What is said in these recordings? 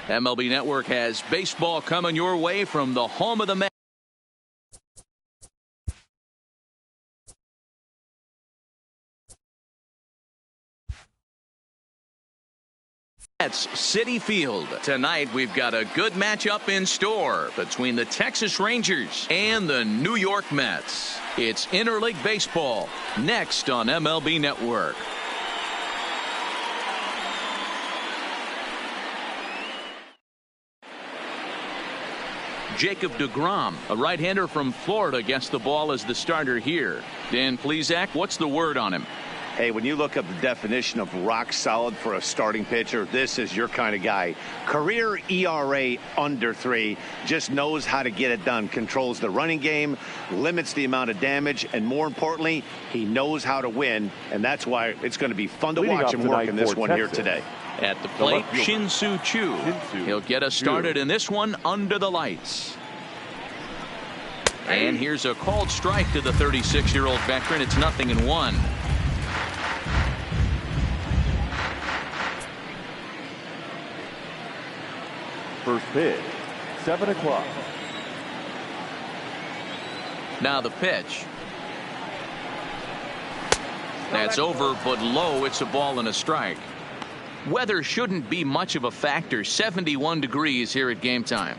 MLB Network has baseball coming your way from the home of the Mets. Citi Field. Tonight we've got a good matchup in store between the Texas Rangers and the New York Mets. It's interleague baseball next on MLB Network. Jacob deGrom, a right-hander from Florida, gets the ball as the starter here. Dan Plesac, what's the word on him? Hey, when you look up the definition of rock solid for a starting pitcher, this is your kind of guy. Career ERA under 3, just knows how to get it done, controls the running game, limits the amount of damage, and more importantly, he knows how to win, and that's why it's going to be fun to watch him work in this one here today. At the plate, Shin-Soo Choo. He'll get us started in this one under the lights. And here's a called strike to the 36-year-old veteran. It's 0-1. First pitch, 7 o'clock. Now the pitch. That's over, but low. It's a ball and a strike. Weather shouldn't be much of a factor. 71 degrees here at game time.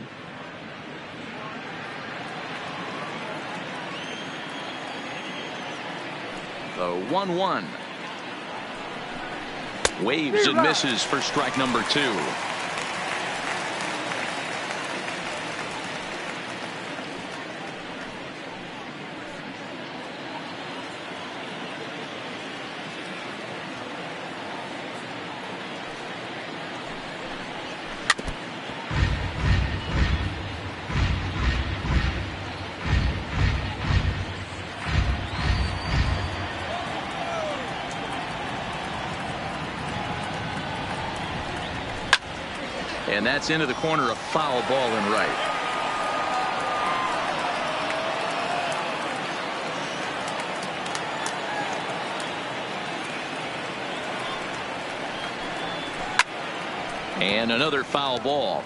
The 1-1. Waves and misses for strike number 2. And that's into the corner, a foul ball and right. And another foul ball.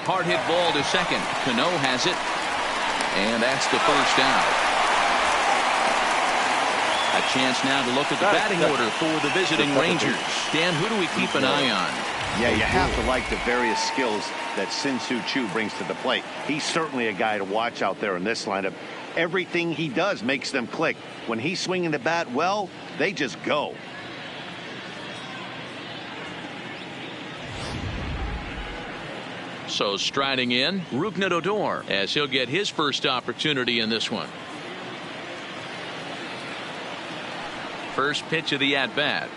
Hard hit ball to second. Cano has it. And that's the first out. A chance now to look at the batting order for the visiting Rangers. Dan, who do we keep an eye on? Yeah, you have to like the various skills that Shin-Soo Choo brings to the plate. He's certainly a guy to watch out there in this lineup. Everything he does makes them click. When he's swinging the bat well, they just go. So striding in, Rougned Odor, as he'll get his first opportunity in this one. First pitch of the at-bat.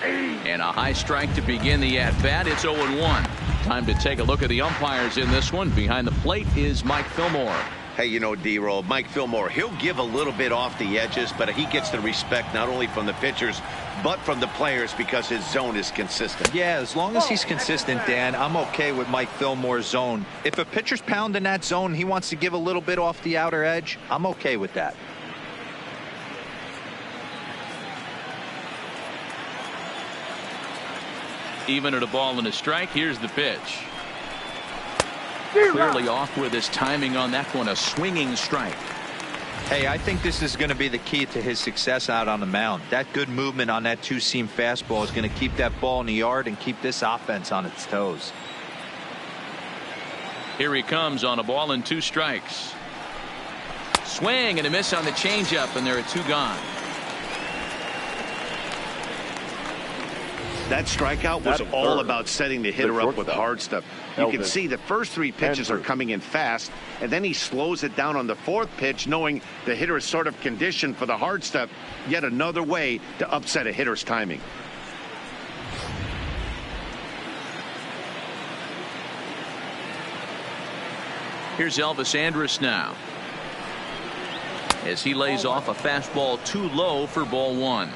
And a high strike to begin the at-bat. It's 0-1. Time to take a look at the umpires in this one. Behind the plate is Mike Fillmore. Hey, you know, D-Roll, Mike Fillmore, he'll give a little bit off the edges, but he gets the respect not only from the pitchers, but from the players because his zone is consistent. Yeah, as long as he's consistent, Dan, I'm okay with Mike Fillmore's zone. If a pitcher's pounding that zone, he wants to give a little bit off the outer edge, I'm okay with that. Even at a ball and a strike, here's the pitch. Clearly off with his timing on that one, a swinging strike. Hey, I think this is going to be the key to his success out on the mound. That good movement on that two-seam fastball is going to keep that ball in the yard and keep this offense on its toes. Here he comes on a ball and 2 strikes. Swing and a miss on the changeup, and there are 2 gone. That strikeout was all about setting the hitter up with hard stuff. You can see the first 3 pitches are coming in fast, and then he slows it down on the 4th pitch, knowing the hitter is sort of conditioned for the hard stuff. Yet another way to upset a hitter's timing. Here's Elvis Andrus now, as he lays off a fastball too low for ball 1.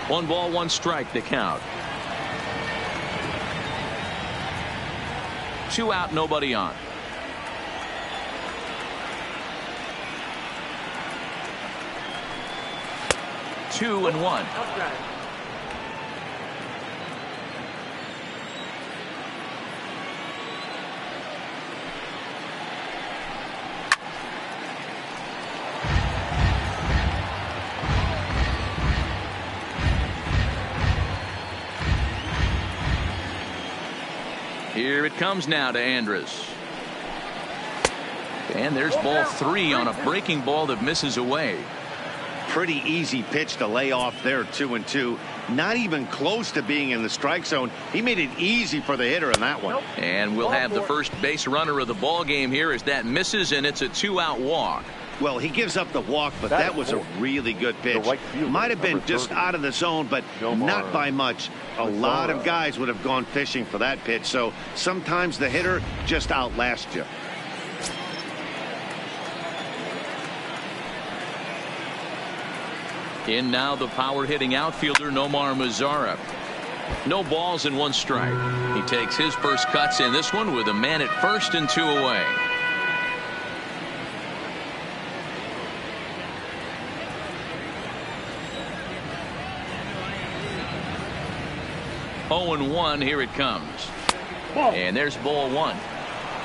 1 ball, 1 strike, the count. 2 out, nobody on. Two and 1. Here it comes now to Andrus. And there's ball 3 on a breaking ball that misses away. Pretty easy pitch to lay off there, 2-2. Not even close to being in the strike zone. He made it easy for the hitter in that one. And we'll have the first base runner of the ball game here as that misses, and it's a 2-out walk. Well, he gives up the walk, but that was a really good pitch. Might have been just out of the zone, but not by much. A lot of guys would have gone fishing for that pitch, so sometimes the hitter just outlasts you. In now the power hitting outfielder Nomar Mazara. No balls and 1 strike. He takes his first cuts in this one with a man at first and 2 away. Oh and 1, here it comes. And there's ball 1.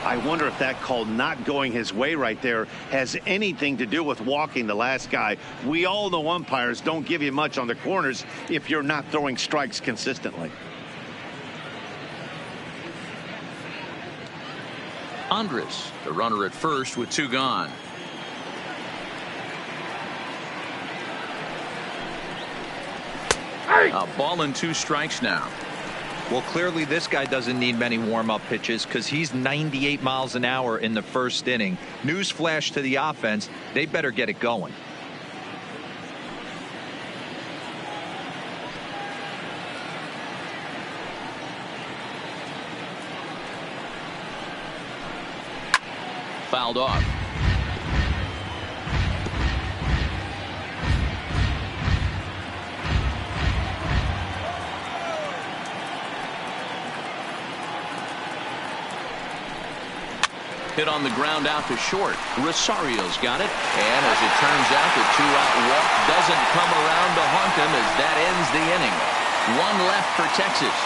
I wonder if that call not going his way right there has anything to do with walking the last guy. We all know umpires don't give you much on the corners if you're not throwing strikes consistently. Andrus, the runner at first with 2 gone. A ball and 2 strikes now. Well, clearly this guy doesn't need many warm-up pitches because he's 98 miles an hour in the first inning. Newsflash to the offense, they better get it going. Fouled off. Hit on the ground out to short. Rosario's got it. And as it turns out, the 2-out walk doesn't come around to haunt him as that ends the inning. 1 left for Texas.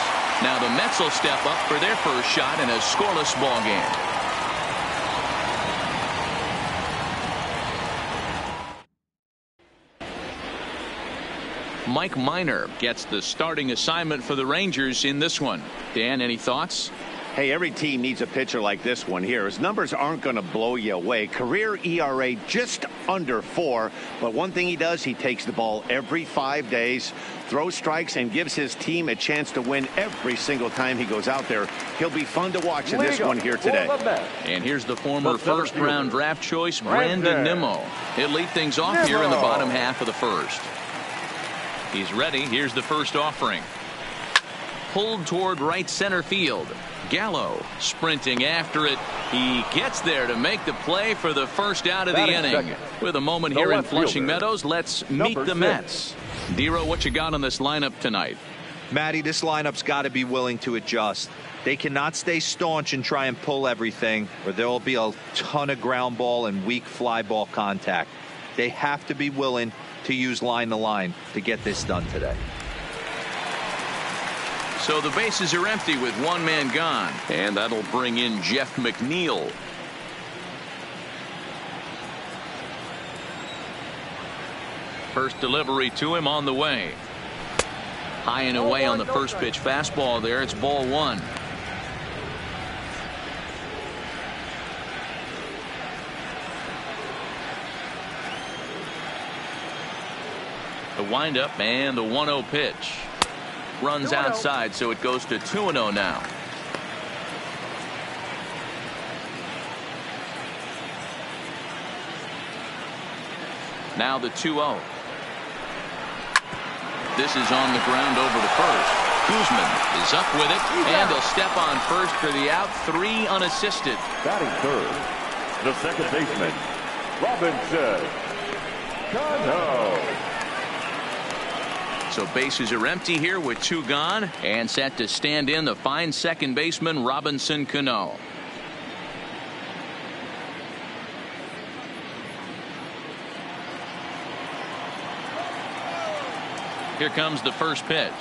Now the Mets will step up for their first shot in a scoreless ball game. Mike Minor gets the starting assignment for the Rangers in this one. Dan, any thoughts? Hey, every team needs a pitcher like this one here. His numbers aren't going to blow you away. Career ERA just under 4. But one thing he does, he takes the ball every 5 days, throws strikes, and gives his team a chance to win every single time he goes out there. He'll be fun to watch in this one here today. And here's the former first-round draft choice, Brandon Nimmo. He'll lead things off here in the bottom half of the first. He's ready. Here's the first offering. Pulled toward right center field. Gallo sprinting after it. He gets there to make the play for the first out of the inning. With a moment here in Flushing Meadows, let's meet the Mets. Dero, what you got on this lineup tonight? Matty, this lineup's got to be willing to adjust. They cannot stay staunch and try and pull everything, or there will be a ton of ground ball and weak fly ball contact. They have to be willing to use line to line to get this done today. So the bases are empty with 1 man gone, and that'll bring in Jeff McNeil. First delivery to him on the way. High and away on the first pitch fastball there. It's ball 1. The windup and the 1-0 pitch. Runs outside, so it goes to 2-0 now. Now the 2-0. This is on the ground over to first. Guzman is up with it, and he'll step on first for the out. 3 unassisted. Batting third, the second baseman, Robinson Cano. So bases are empty here with 2 gone, and set to stand in the fine second baseman Robinson Cano. Here comes the first pitch.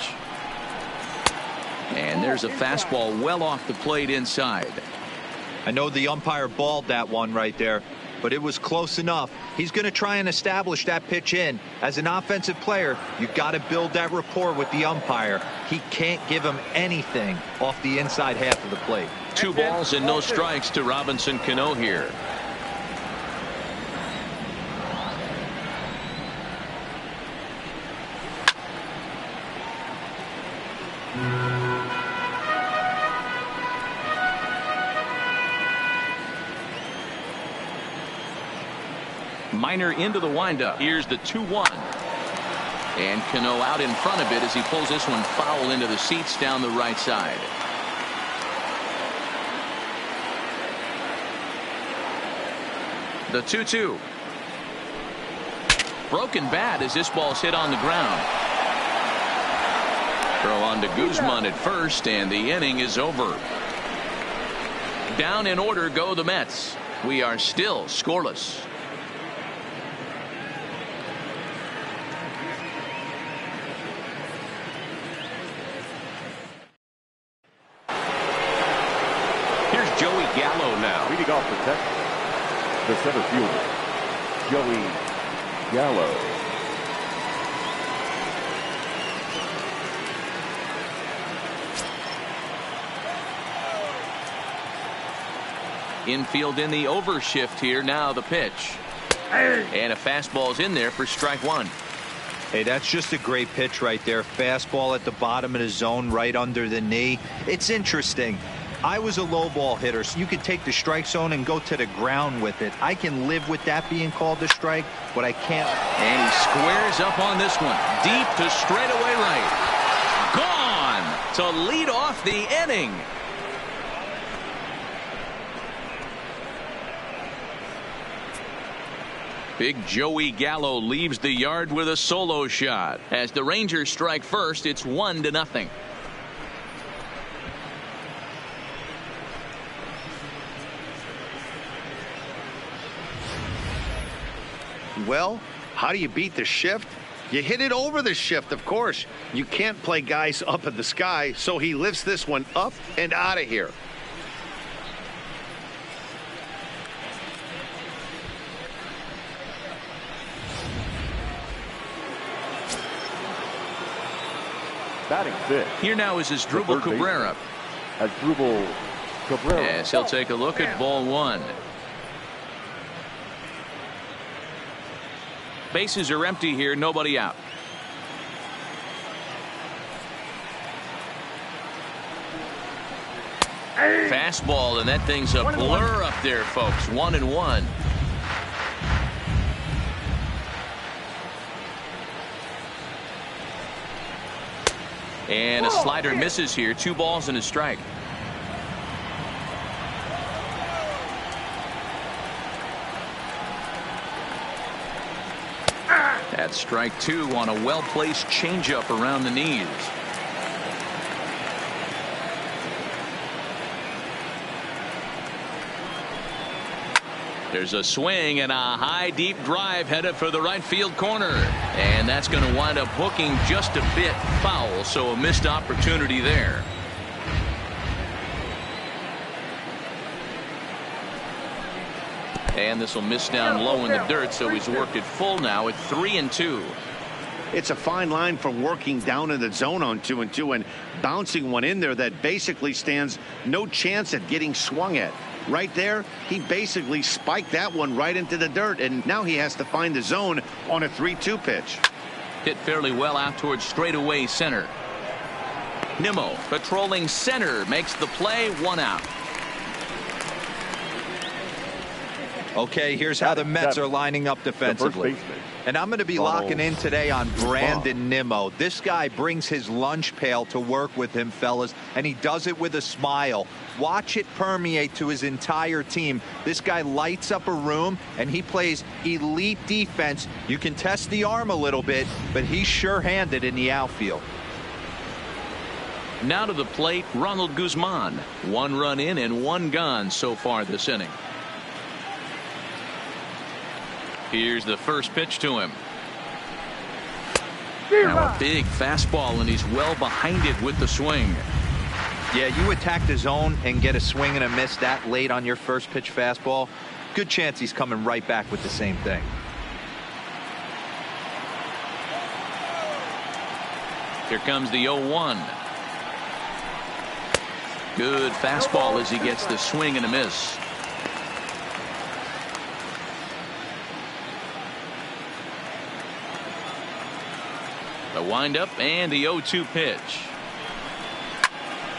And there's a fastball well off the plate inside. I know the umpire balled that one right there, but it was close enough. He's going to try and establish that pitch in. As an offensive player, you've got to build that rapport with the umpire. He can't give him anything off the inside half of the plate. 2 balls and no strikes to Robinson Cano here. Minor into the windup. Here's the 2-1. And Cano out in front of it as he pulls this one foul into the seats down the right side. The 2-2. Broken bat as this ball's hit on the ground. Throw on to Guzman at first, and the inning is over. Down in order go the Mets. We are still scoreless. Joey Gallo now. Leading off the Texas, the center fielder, Joey Gallo. Infield in the overshift here. Now the pitch. And a fastball's in there for strike 1. Hey, that's just a great pitch right there. Fastball at the bottom of the zone right under the knee. It's interesting. I was a low ball hitter, so you could take the strike zone and go to the ground with it. I can live with that being called a strike, but I can't. And he squares up on this one. Deep to straightaway right. Gone to lead off the inning. Big Joey Gallo leaves the yard with a solo shot. As the Rangers strike first, it's 1-0. Well, how do you beat the shift? You hit it over the shift, of course. You can't play guys up in the sky, so he lifts this one up and out of here. Batting fifth. Here now is Asdrubal Cabrera. Asdrubal Cabrera. Yes, he'll take a look at ball 1. Bases are empty here, nobody out. Fastball, and that thing's a blur up there, folks. 1-1. And a slider misses here. 2 balls and a strike. That's strike 2 on a well-placed changeup around the knees. There's a swing and a high deep drive headed for the right field corner, and that's going to wind up hooking just a bit foul, so a missed opportunity there. And this will miss down low in the dirt, so he's worked it full now at 3-2. It's a fine line for working down in the zone on 2-2 and bouncing one in there that basically stands no chance at getting swung at. Right there, he basically spiked that one right into the dirt, and now he has to find the zone on a 3-2 pitch. Hit fairly well out towards straightaway center. Nimmo patrolling center makes the play, 1 out. Okay, here's how the Mets are lining up defensively. And I'm going to be locking in today on Brandon Nimmo. This guy brings his lunch pail to work with him, fellas, and he does it with a smile. Watch it permeate to his entire team. This guy lights up a room, and he plays elite defense. You can test the arm a little bit, but he's sure-handed in the outfield. Now to the plate, Ronald Guzman. 1 run in and 1 gone so far this inning. Here's the first pitch to him. Now a big fastball, and he's well behind it with the swing. Yeah, you attack the zone and get a swing and a miss that late on your first pitch fastball. Good chance he's coming right back with the same thing. Here comes the 0-1. Good fastball as he gets the swing and a miss. The windup and the 0-2 pitch.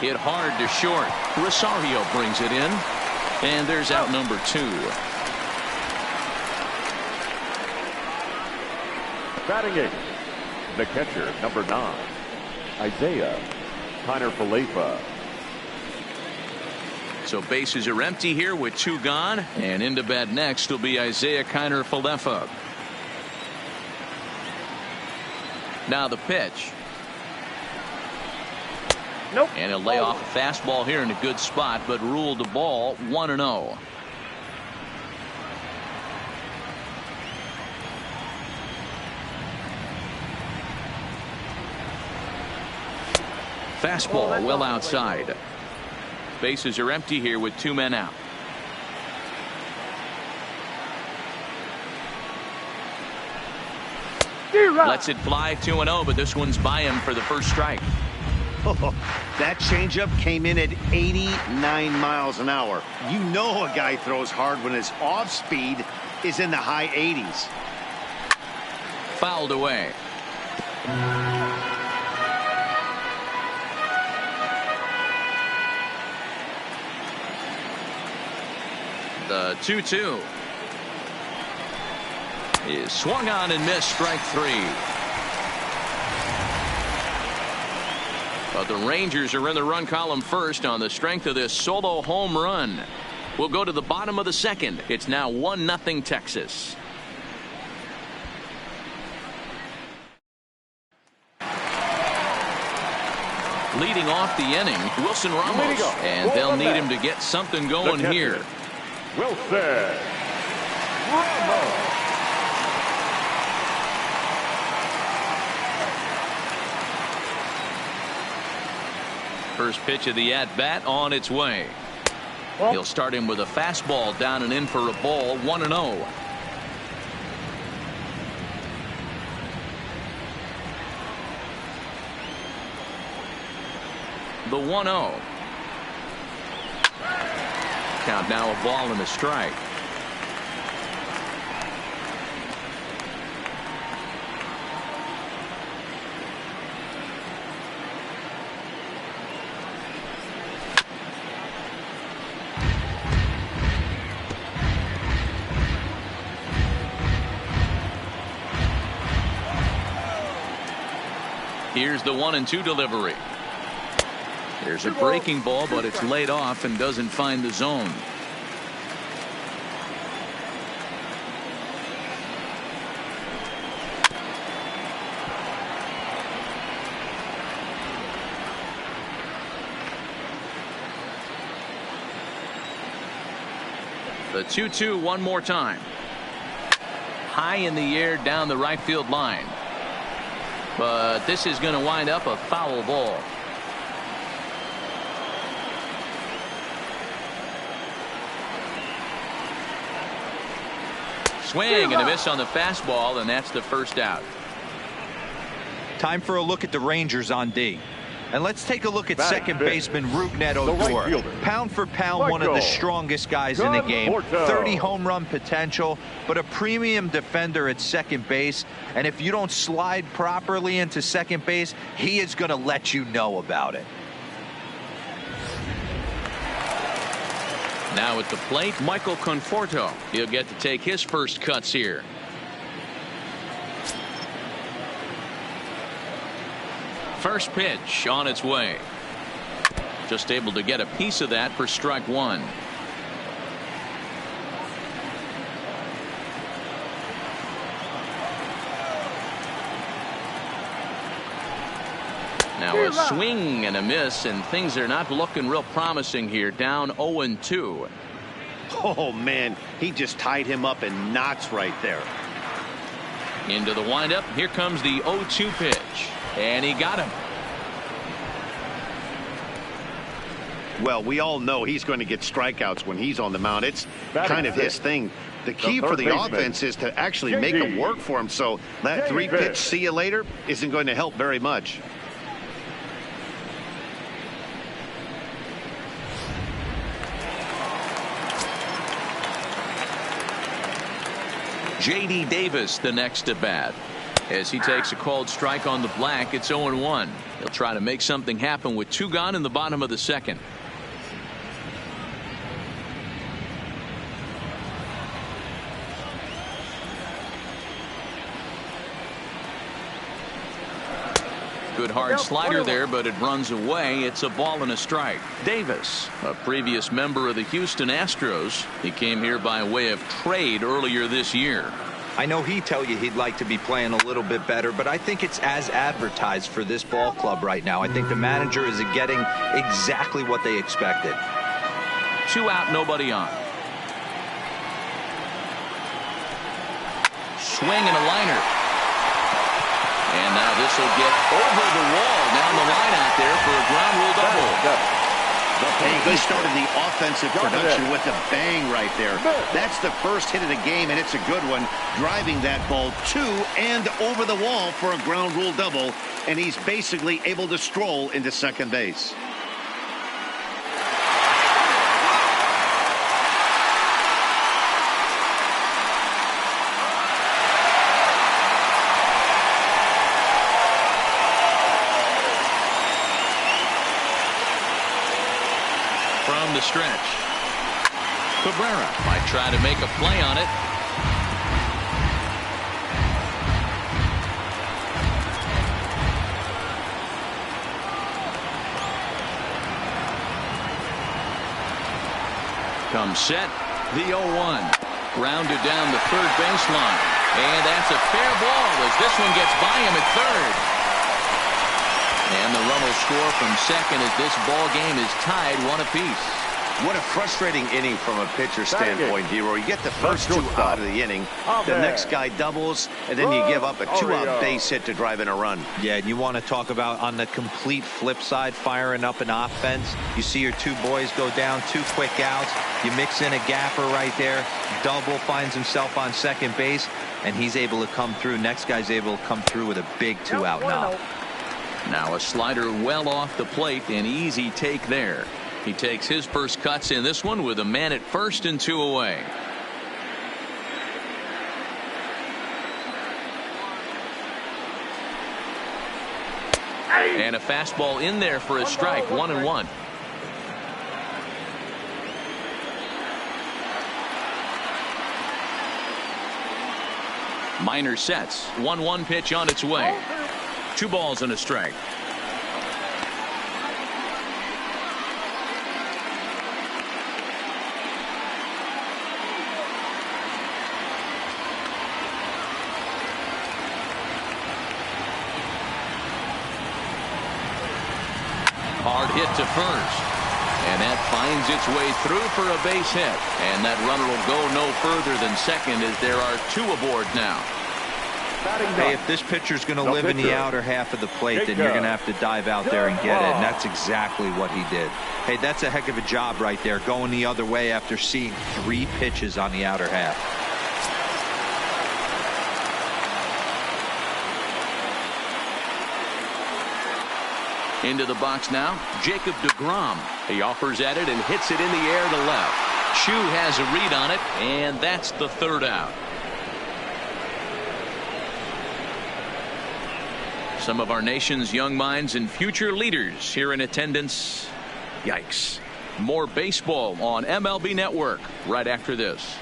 Hit hard to short. Rosario brings it in. And there's out number 2. Batting 8, the catcher, number 9, Isaiah Kiner-Falefa. So bases are empty here with 2 gone. And into bat next will be Isaiah Kiner-Falefa. Now the pitch. Nope. And he'll lay off a fastball here in a good spot, but ruled the ball 1-0. Fastball well outside. Bases are empty here with 2 men out. Lets it fly 2-0, but this one's by him for the first strike. That changeup came in at 89 miles an hour. You know a guy throws hard when his off speed is in the high 80s. Fouled away. The 2-2 is swung on and missed, strike 3. But the Rangers are in the run column first on the strength of this solo home run. We'll go to the bottom of the second. It's now 1-0 Texas. Leading off the inning, Wilson Ramos, and they'll need him to get something going here. Wilson Ramos. First pitch of the at-bat on its way. He'll start him with a fastball down and in for a ball, 1-0. The 1-0. Count now a ball and a strike. Here's the 1-2 delivery. There's a breaking ball, but it's laid off and doesn't find the zone. The 2-2 one more time. High in the air down the right field line. But this is going to wind up a foul ball. Swing and a miss on the fastball, and that's the first out. Time for a look at the Rangers on D. And let's take a look at second baseman Rougned Odor. Pound for pound, one of the strongest guys in the game. 30 home run potential, but a premium defender at second base. And if you don't slide properly into second base, he is going to let you know about it. Now at the plate, Michael Conforto. He'll get to take his first cuts here. First pitch on its way. Just able to get a piece of that for strike one. Now a swing and a miss, and things are not looking real promising here. Down 0-2. Oh, man, he just tied him up in knots right there. Into the windup. Here comes the 0-2 pitch. And he got him. Well, we all know he's going to get strikeouts when he's on the mound. It's kind of his thing. The key for the offense is to actually make him work for him. So that 3-pitch see you later isn't going to help very much. J.D. Davis the next at bat. As he takes a called strike on the black, it's 0-1. He'll try to make something happen with 2 gone in the bottom of the second. Good hard slider there, but it runs away. It's a ball and a strike. Davis, a previous member of the Houston Astros. He came here by way of trade earlier this year. I know he'd tell you he'd like to be playing a little bit better, but I think it's as advertised for this ball club right now. I think the manager is getting exactly what they expected. 2 out, nobody on. Swing and a liner. And now this will get over the wall down the line out there for a ground rule double. Hey, he started the offensive production with a bang right there. That's the first hit of the game, and it's a good one. Driving that ball to and over the wall for a ground rule double, and he's basically able to stroll into second base. From the stretch, Cabrera might try to make a play on it. Comes set, the 0-1. Grounded down the third baseline. And that's a fair ball as this one gets by him at third. And the run will score from second as this ball game is tied 1 apiece. What a frustrating inning from a pitcher standpoint, Hero. You get the first 2 out of the inning. The next guy doubles, and then you give up a 2-out base hit to drive in a run. Yeah, and you want to talk about on the complete flip side, firing up an offense. You see your 2 boys go down, 2 quick outs. You mix in a gapper right there. Double finds himself on second base, and he's able to come through. Next guy's able to come through with a big 2-out knock. Now a slider well off the plate, an easy take there. He takes his first cuts in this one with a man at first and 2 away. And a fastball in there for a strike, 1-1. Minor sets, 1-1 pitch on its way. 2 balls and a strike. Hard hit to first. And that finds its way through for a base hit. And that runner will go no further than second as there are 2 aboard now. Hey, if this pitcher's going to live in the outer half of the plate, then you're going to have to dive out there and get it. And that's exactly what he did. Hey, that's a heck of a job right there, going the other way after seeing 3 pitches on the outer half. Into the box now, Jacob deGrom. He offers at it and hits it in the air to left. Chu has a read on it, and that's the 3rd out. Some of our nation's young minds and future leaders here in attendance. Yikes. More baseball on MLB Network right after this.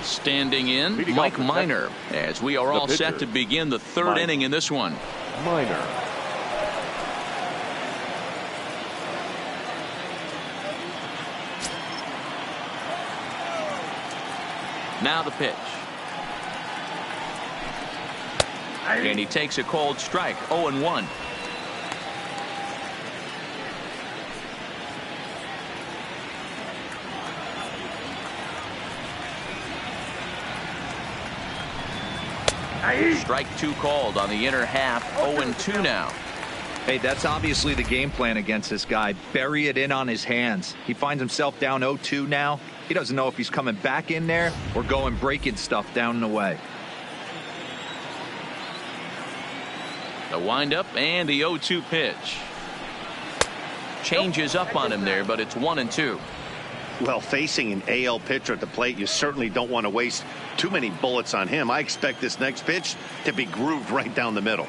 Standing in, Mike Minor, as we are all set to begin the third inning in this one. Minor. Now the pitch. And he takes a cold strike, 0-1. Strike two called on the inner half, 0-2 now. Hey, that's obviously the game plan against this guy. Bury it in on his hands. He finds himself down 0-2 now. He doesn't know if he's coming back in there or going breaking stuff down and away. The windup and the 0-2 pitch. Changes up on him there, but it's 1-2. Well, facing an AL pitcher at the plate, you certainly don't want to waste too many bullets on him. I expect this next pitch to be grooved right down the middle.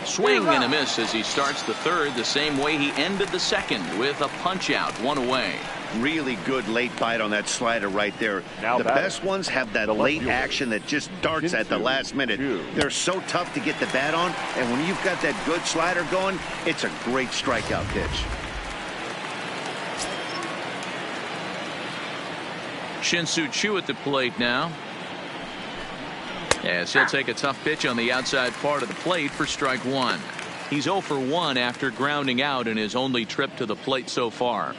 Swing and a miss as he starts the third the same way he ended the second, with a punch out, one away. Really good late bite on that slider right there. Now the best ones have that late action that just darts at the last minute. They're so tough to get the bat on, and when you've got that good slider going, it's a great strikeout pitch. Shin-Soo Choo at the plate now, as he'll take a tough pitch on the outside part of the plate for strike one. He's 0 for 1 after grounding out in his only trip to the plate so far.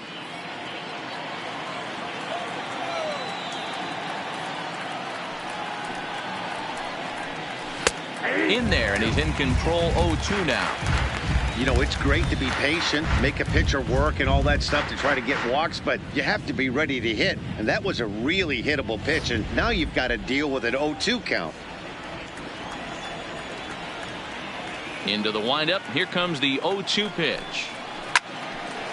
In there, and he's in control, 0-2 now. You know, it's great to be patient, make a pitcher work and all that stuff to try to get walks, but you have to be ready to hit. And that was a really hittable pitch, and now you've got to deal with an 0-2 count. Into the windup. Here comes the 0-2 pitch.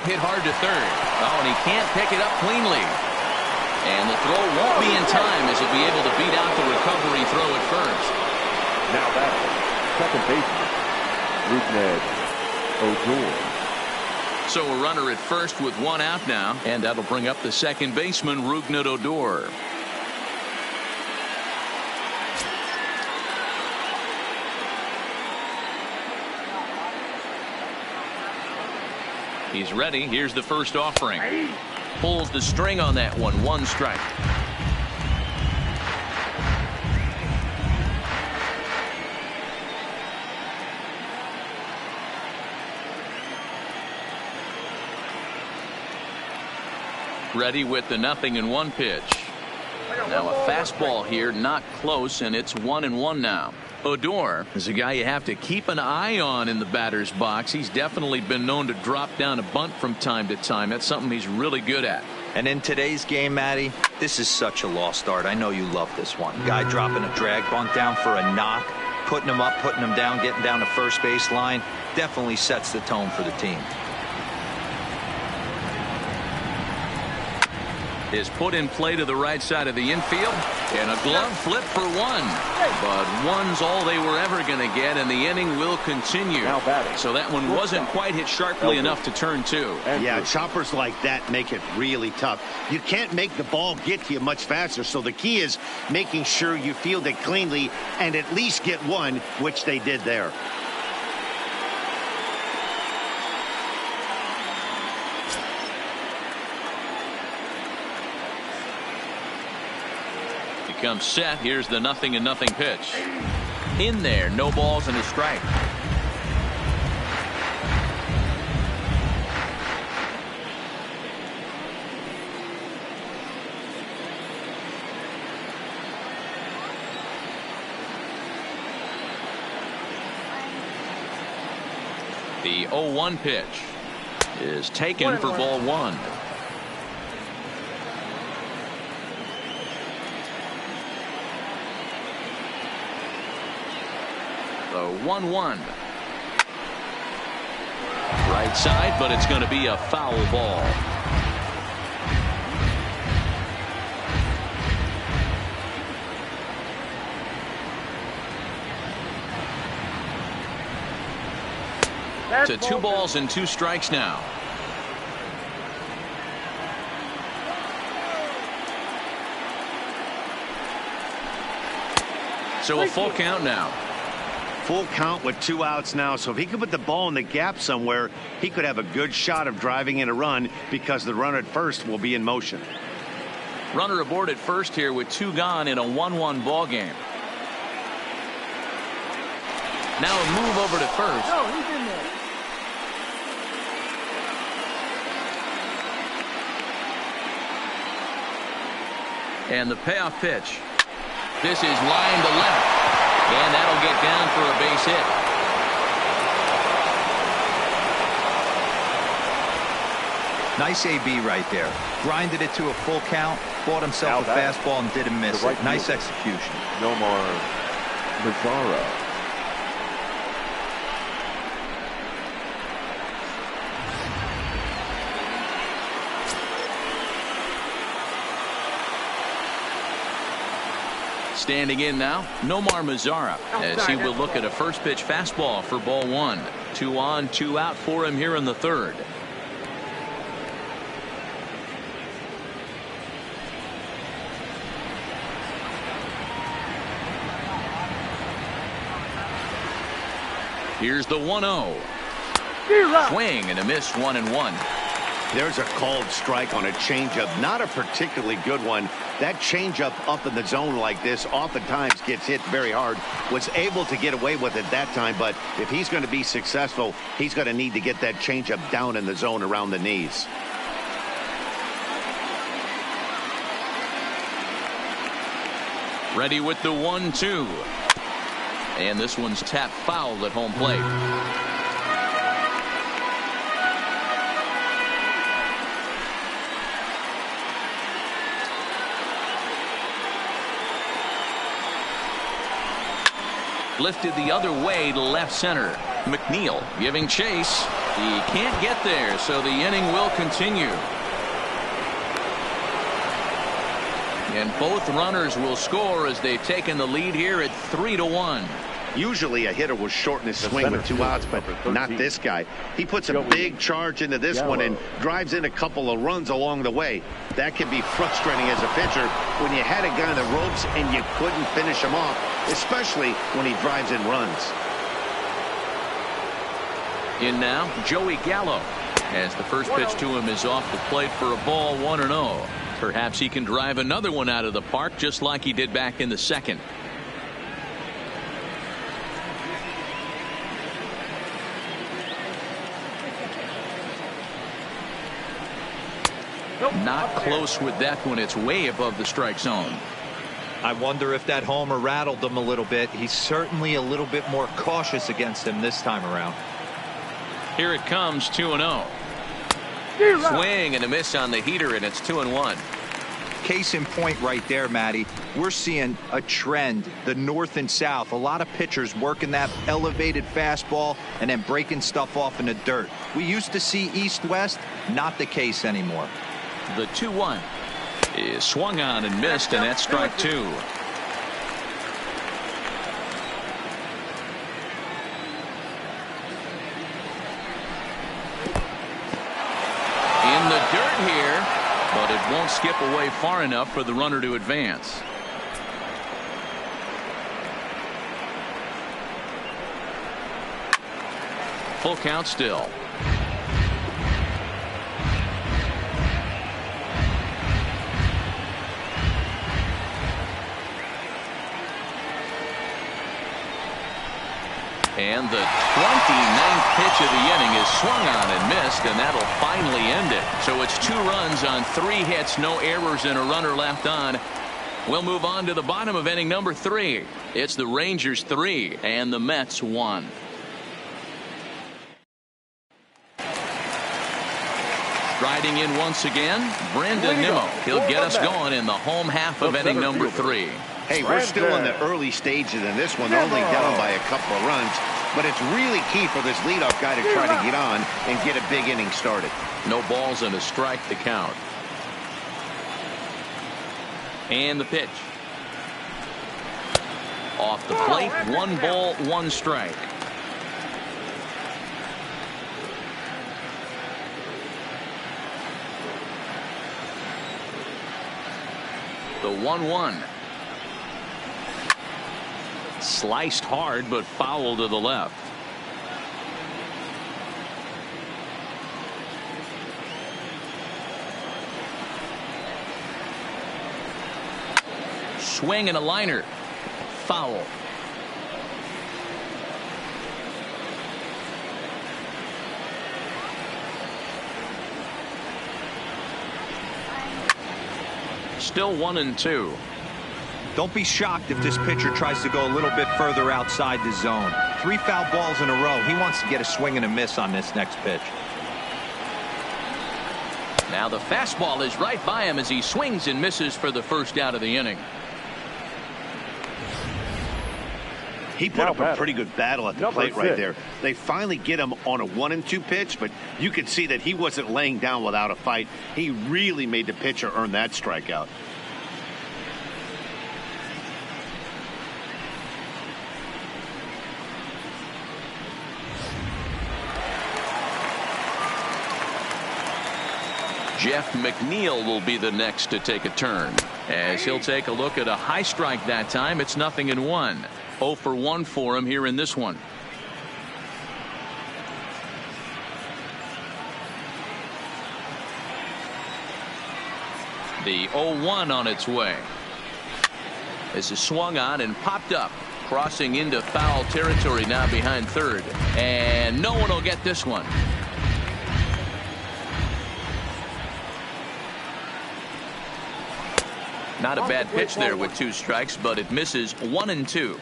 Hit hard to third. Oh, and he can't pick it up cleanly. And the throw won't be in time as he'll be able to beat out the recovery throw at first. Now back, second baseman, Rougned Odor. So a runner at first with one out now, and that'll bring up the second baseman, Rougned Odor. He's ready. Here's the first offering. Pulls the string on that one. One strike. Ready with the 0-1 pitch. Now a fastball here, not close, and it's 1-1 now. Odor is a guy you have to keep an eye on in the batter's box. He's definitely been known to drop down a bunt from time to time. That's something he's really good at. And in today's game, Matty, this is such a lost art. I know you love this one. Guy dropping a drag bunt down for a knock, putting him up, putting him down, getting down the first base line. Definitely sets the tone for the team. Is put in play to the right side of the infield, and a glove flip for one. But one's all they were ever going to get, and the inning will continue. Now batting. So that one wasn't quite hit sharply enough to turn two. Yeah, choppers like that make it really tough. You can't make the ball get to you much faster, so the key is making sure you field it cleanly and at least get one, which they did there. Comes set. Here's the 0-0 pitch. In there, no balls and a strike. The 0-1 pitch is taken for ball one. The 1-1. Right side, but it's going to be a foul ball. To 2 balls and 2 strikes now. So a full count now. Full count with 2 outs now. So if he could put the ball in the gap somewhere, he could have a good shot of driving in a run because the runner at first will be in motion. Runner aboard at first here with 2 gone in a 1-1 ball game. Now a move over to first. No, he's in there. And the payoff pitch. This is line to left. And that'll get down for a base hit. Nice AB right there. Grinded it to a full count, bought himself a fastball and didn't miss it. Nice execution. Nomar Mazara. Standing in now, Nomar Mazara, as he will look at a first pitch fastball for ball 1. 2 on, 2 out for him here in the 3rd. Here's the 1-0. Swing and a miss, 1-1. There's a called strike on a changeup, not a particularly good one. That changeup up in the zone like this oftentimes gets hit very hard. Was able to get away with it that time, but if he's going to be successful, he's going to need to get that changeup down in the zone around the knees. Ready with the 1-2. And this one's tapped foul at home plate. Lifted the other way to left center. McNeil giving chase. He can't get there, so the inning will continue. And both runners will score as they've taken the lead here at 3-1. Usually a hitter will shorten his swing with 2 outs, but not this guy. He puts a big charge into this one and drives in a couple of runs along the way. That can be frustrating as a pitcher when you had a guy in the ropes and you couldn't finish him off, especially when he drives in runs. In now, Joey Gallo, as the first pitch to him is off the plate for a ball, 1-0. Perhaps he can drive another one out of the park just like he did back in the 2nd. Not close with that one. It's way above the strike zone. I wonder if that homer rattled him a little bit. He's certainly a little bit more cautious against him this time around. Here it comes, 2-0. Swing and a miss on the heater, and it's 2-1. Case in point right there, Matty. We're seeing a trend, the north and south. A lot of pitchers working that elevated fastball and then breaking stuff off in the dirt. We used to see east-west, not the case anymore. The 2-1 is swung on and missed, and that's strike 2. In the dirt here, but it won't skip away far enough for the runner to advance. Full count still. And the 29th pitch of the inning is swung on and missed, and that'll finally end it. So it's 2 runs on 3 hits, no errors, and a runner left on. We'll move on to the bottom of inning number 3. It's the Rangers 3 and the Mets 1. Striding in once again, Brandon Nimmo. He'll get us going in the home half of inning number 3. Hey, we're still in the early stages in this one. They're only down by a couple of runs, but it's really key for this leadoff guy to try to get on and get a big inning started. No balls and a strike to count. And the pitch. Off the plate, 1 ball, 1 strike. The 1-1. Sliced hard, but foul to the left. Swing and a liner. Foul. Still 1-2. Don't be shocked if this pitcher tries to go a little bit further outside the zone. 3 foul balls in a row. He wants to get a swing and a miss on this next pitch. Now the fastball is right by him as he swings and misses for the first out of the inning. He put up a pretty good battle at the plate right there. They finally get him on a 1-2 pitch, but you could see that he wasn't laying down without a fight. He really made the pitcher earn that strikeout. Jeff McNeil will be the next to take a turn, as he'll take a look at a high strike that time. It's 0-1. 0 for 1 for him here in this one. The 0-1 on its way. This is swung on and popped up, crossing into foul territory now behind third, and no one will get this one. Not a bad pitch there with 2 strikes, but it misses 1-2.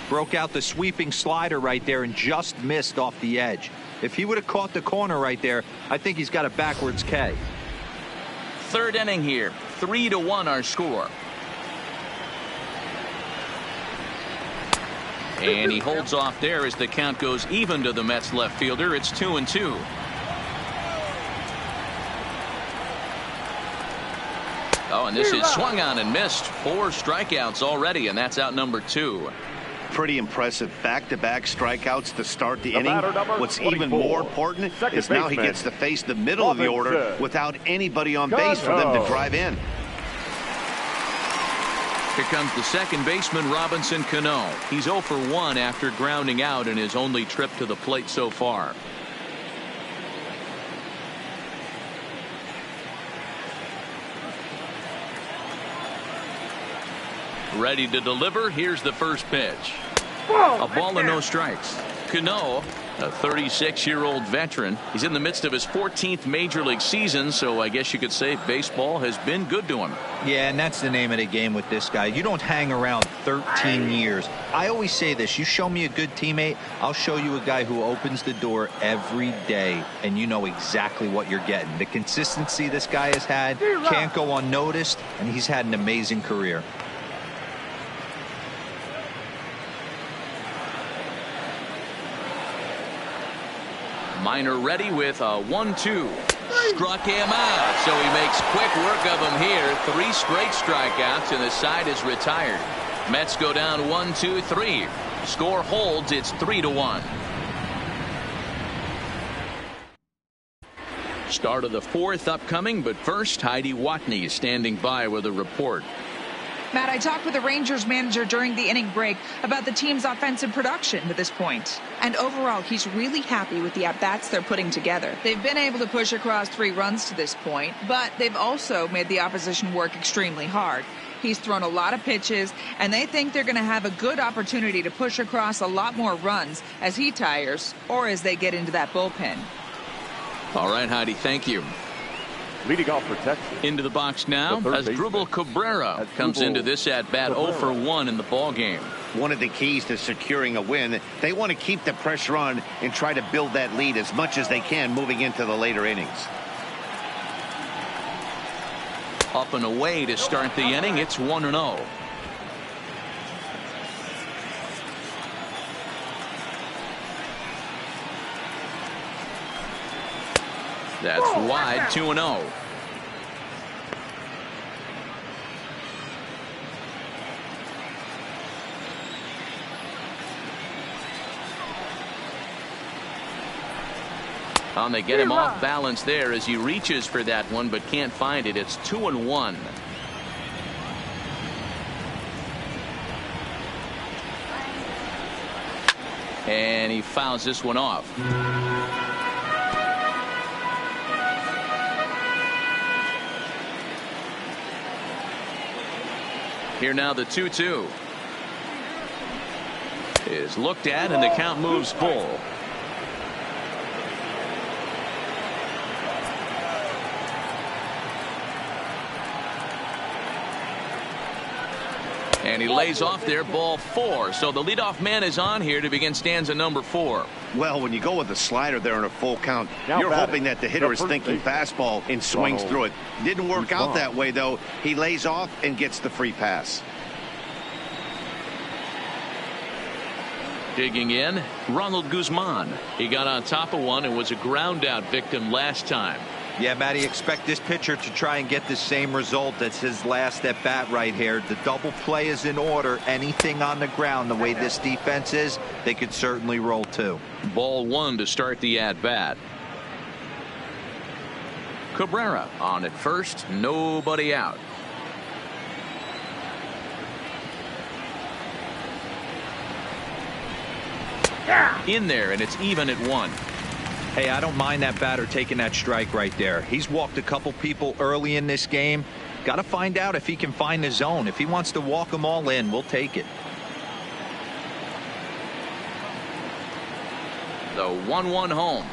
Broke out the sweeping slider right there and just missed off the edge. If he would have caught the corner right there, I think he's got a backwards K. Third inning here. 3-1 our score. And he holds off there as the count goes even to the Mets left fielder. It's 2-2. Oh, and this is swung on and missed. 4 strikeouts already, and that's out number 2. Pretty impressive back-to-back strikeouts to start the inning. What's even more important is now he gets to face the middle of the order without anybody on base for them to drive in. Here comes the second baseman, Robinson Cano. He's 0 for 1 after grounding out in his only trip to the plate so far. Ready to deliver. Here's the first pitch. A ball and no strikes. Cano, a 36-year-old veteran. He's in the midst of his 14th major league season, so I guess you could say baseball has been good to him. Yeah, and that's the name of the game with this guy. You don't hang around 13 years. I always say this: you show me a good teammate, I'll show you a guy who opens the door every day, and you know exactly what you're getting. The consistency this guy has had can't go unnoticed, and he's had an amazing career. Minor ready with a 1-2. Struck him out, so he makes quick work of him here. 3 straight strikeouts, and the side is retired. Mets go down 1-2-3. Score holds. It's 3-1. Start of the 4th upcoming, but first, Heidi Watney is standing by with a report. Matt, I talked with the Rangers manager during the inning break about the team's offensive production to this point. And overall, he's really happy with the at-bats they're putting together. They've been able to push across 3 runs to this point, but they've also made the opposition work extremely hard. He's thrown a lot of pitches, and they think they're going to have a good opportunity to push across a lot more runs as he tires or as they get into that bullpen. All right, Heidi, thank you. Leading off for Texas. Into the box now as Drupal Cabrera comes into this at-bat 0 for 1 in the ball game. One of the keys to securing a win, they want to keep the pressure on and try to build that lead as much as they can moving into the later innings. Up and away to start the inning. It's 1-0. That's wide. 2-0. They get him off balance there as he reaches for that one, but can't find it. It's 2-1. And he fouls this one off. Here now the 2-2 is looked at, and the count moves full. And he lays off there, ball 4. So the leadoff man is on here to begin stanza number 4. Well, when you go with a slider there in a full count, you're hoping that the hitter is thinking fastball and swings through it. Didn't work out that way, though. He lays off and gets the free pass. Digging in, Ronald Guzman. He got on top of one and was a ground out victim last time. Yeah, Matty, expect this pitcher to try and get the same result. That's his last at bat right here. The double play is in order. Anything on the ground, the way this defense is, they could certainly roll 2. Ball 1 to start the at bat. Cabrera on at first, nobody out. In there, and it's even at 1. Hey, I don't mind that batter taking that strike right there. He's walked a couple people early in this game. Got to find out if he can find the zone. If he wants to walk them all in, we'll take it. The 1-1 home.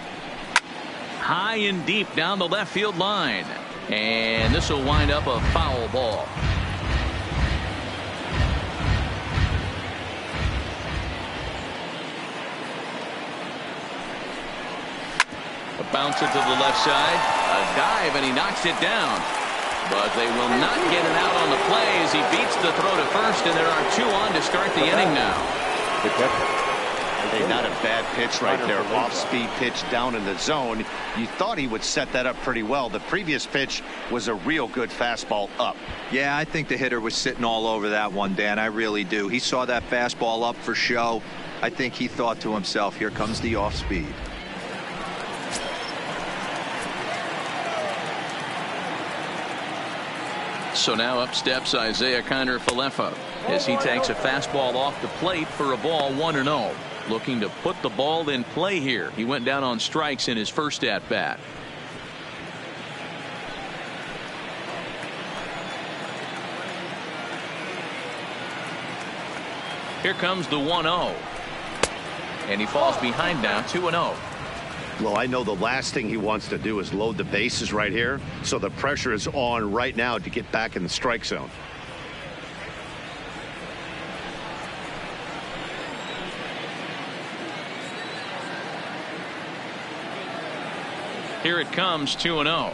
High and deep down the left field line. And this will wind up a foul ball. Bounce it to the left side. A dive, and he knocks it down. But they will not get it out on the play as he beats the throw to first, and there are 2 on to start the inning now. Hey, not a bad pitch right there. Off-speed pitch down in the zone. You thought he would set that up pretty well. The previous pitch was a real good fastball up. Yeah, I think the hitter was sitting all over that one, Dan. I really do. He saw that fastball up for show. I think he thought to himself, here comes the off-speed. So now up steps Isaiah Kiner-Falefa as he takes a fastball off the plate for a ball 1-0. Looking to put the ball in play here. He went down on strikes in his first at bat. Here comes the 1-0. And he falls behind now, 2-0. Well, I know the last thing he wants to do is load the bases right here, so the pressure is on right now to get back in the strike zone. Here it comes, 2-0.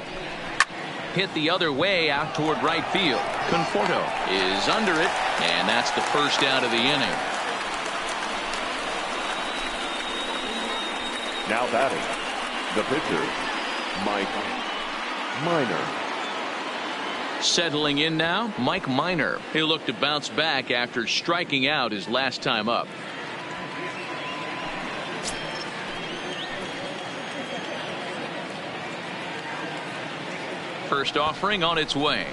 Hit the other way out toward right field. Conforto is under it, and that's the first out of the inning. Now batting, the pitcher, Mike Minor. Settling in now, Mike Minor. He'll look to bounce back after striking out his last time up. First offering on its way.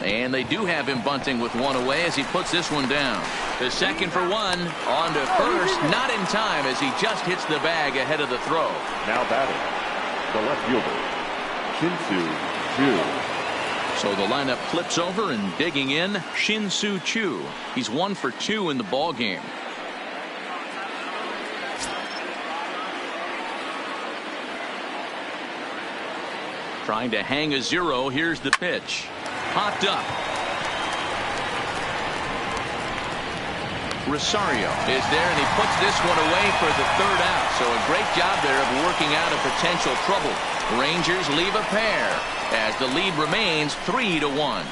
And they do have him bunting with one away as he puts this one down. The second for one. On to first. Not in time as he just hits the bag ahead of the throw. Now batting, the left fielder, Shin-Soo Choo. So the lineup flips over, and digging in, Shin-Soo Choo. He's 1 for 2 in the ball game. Trying to hang a 0. Here's the pitch. Popped up. Rosario is there, and he puts this one away for the third out. So a great job there of working out a potential trouble. Rangers leave a pair as the lead remains 3-1.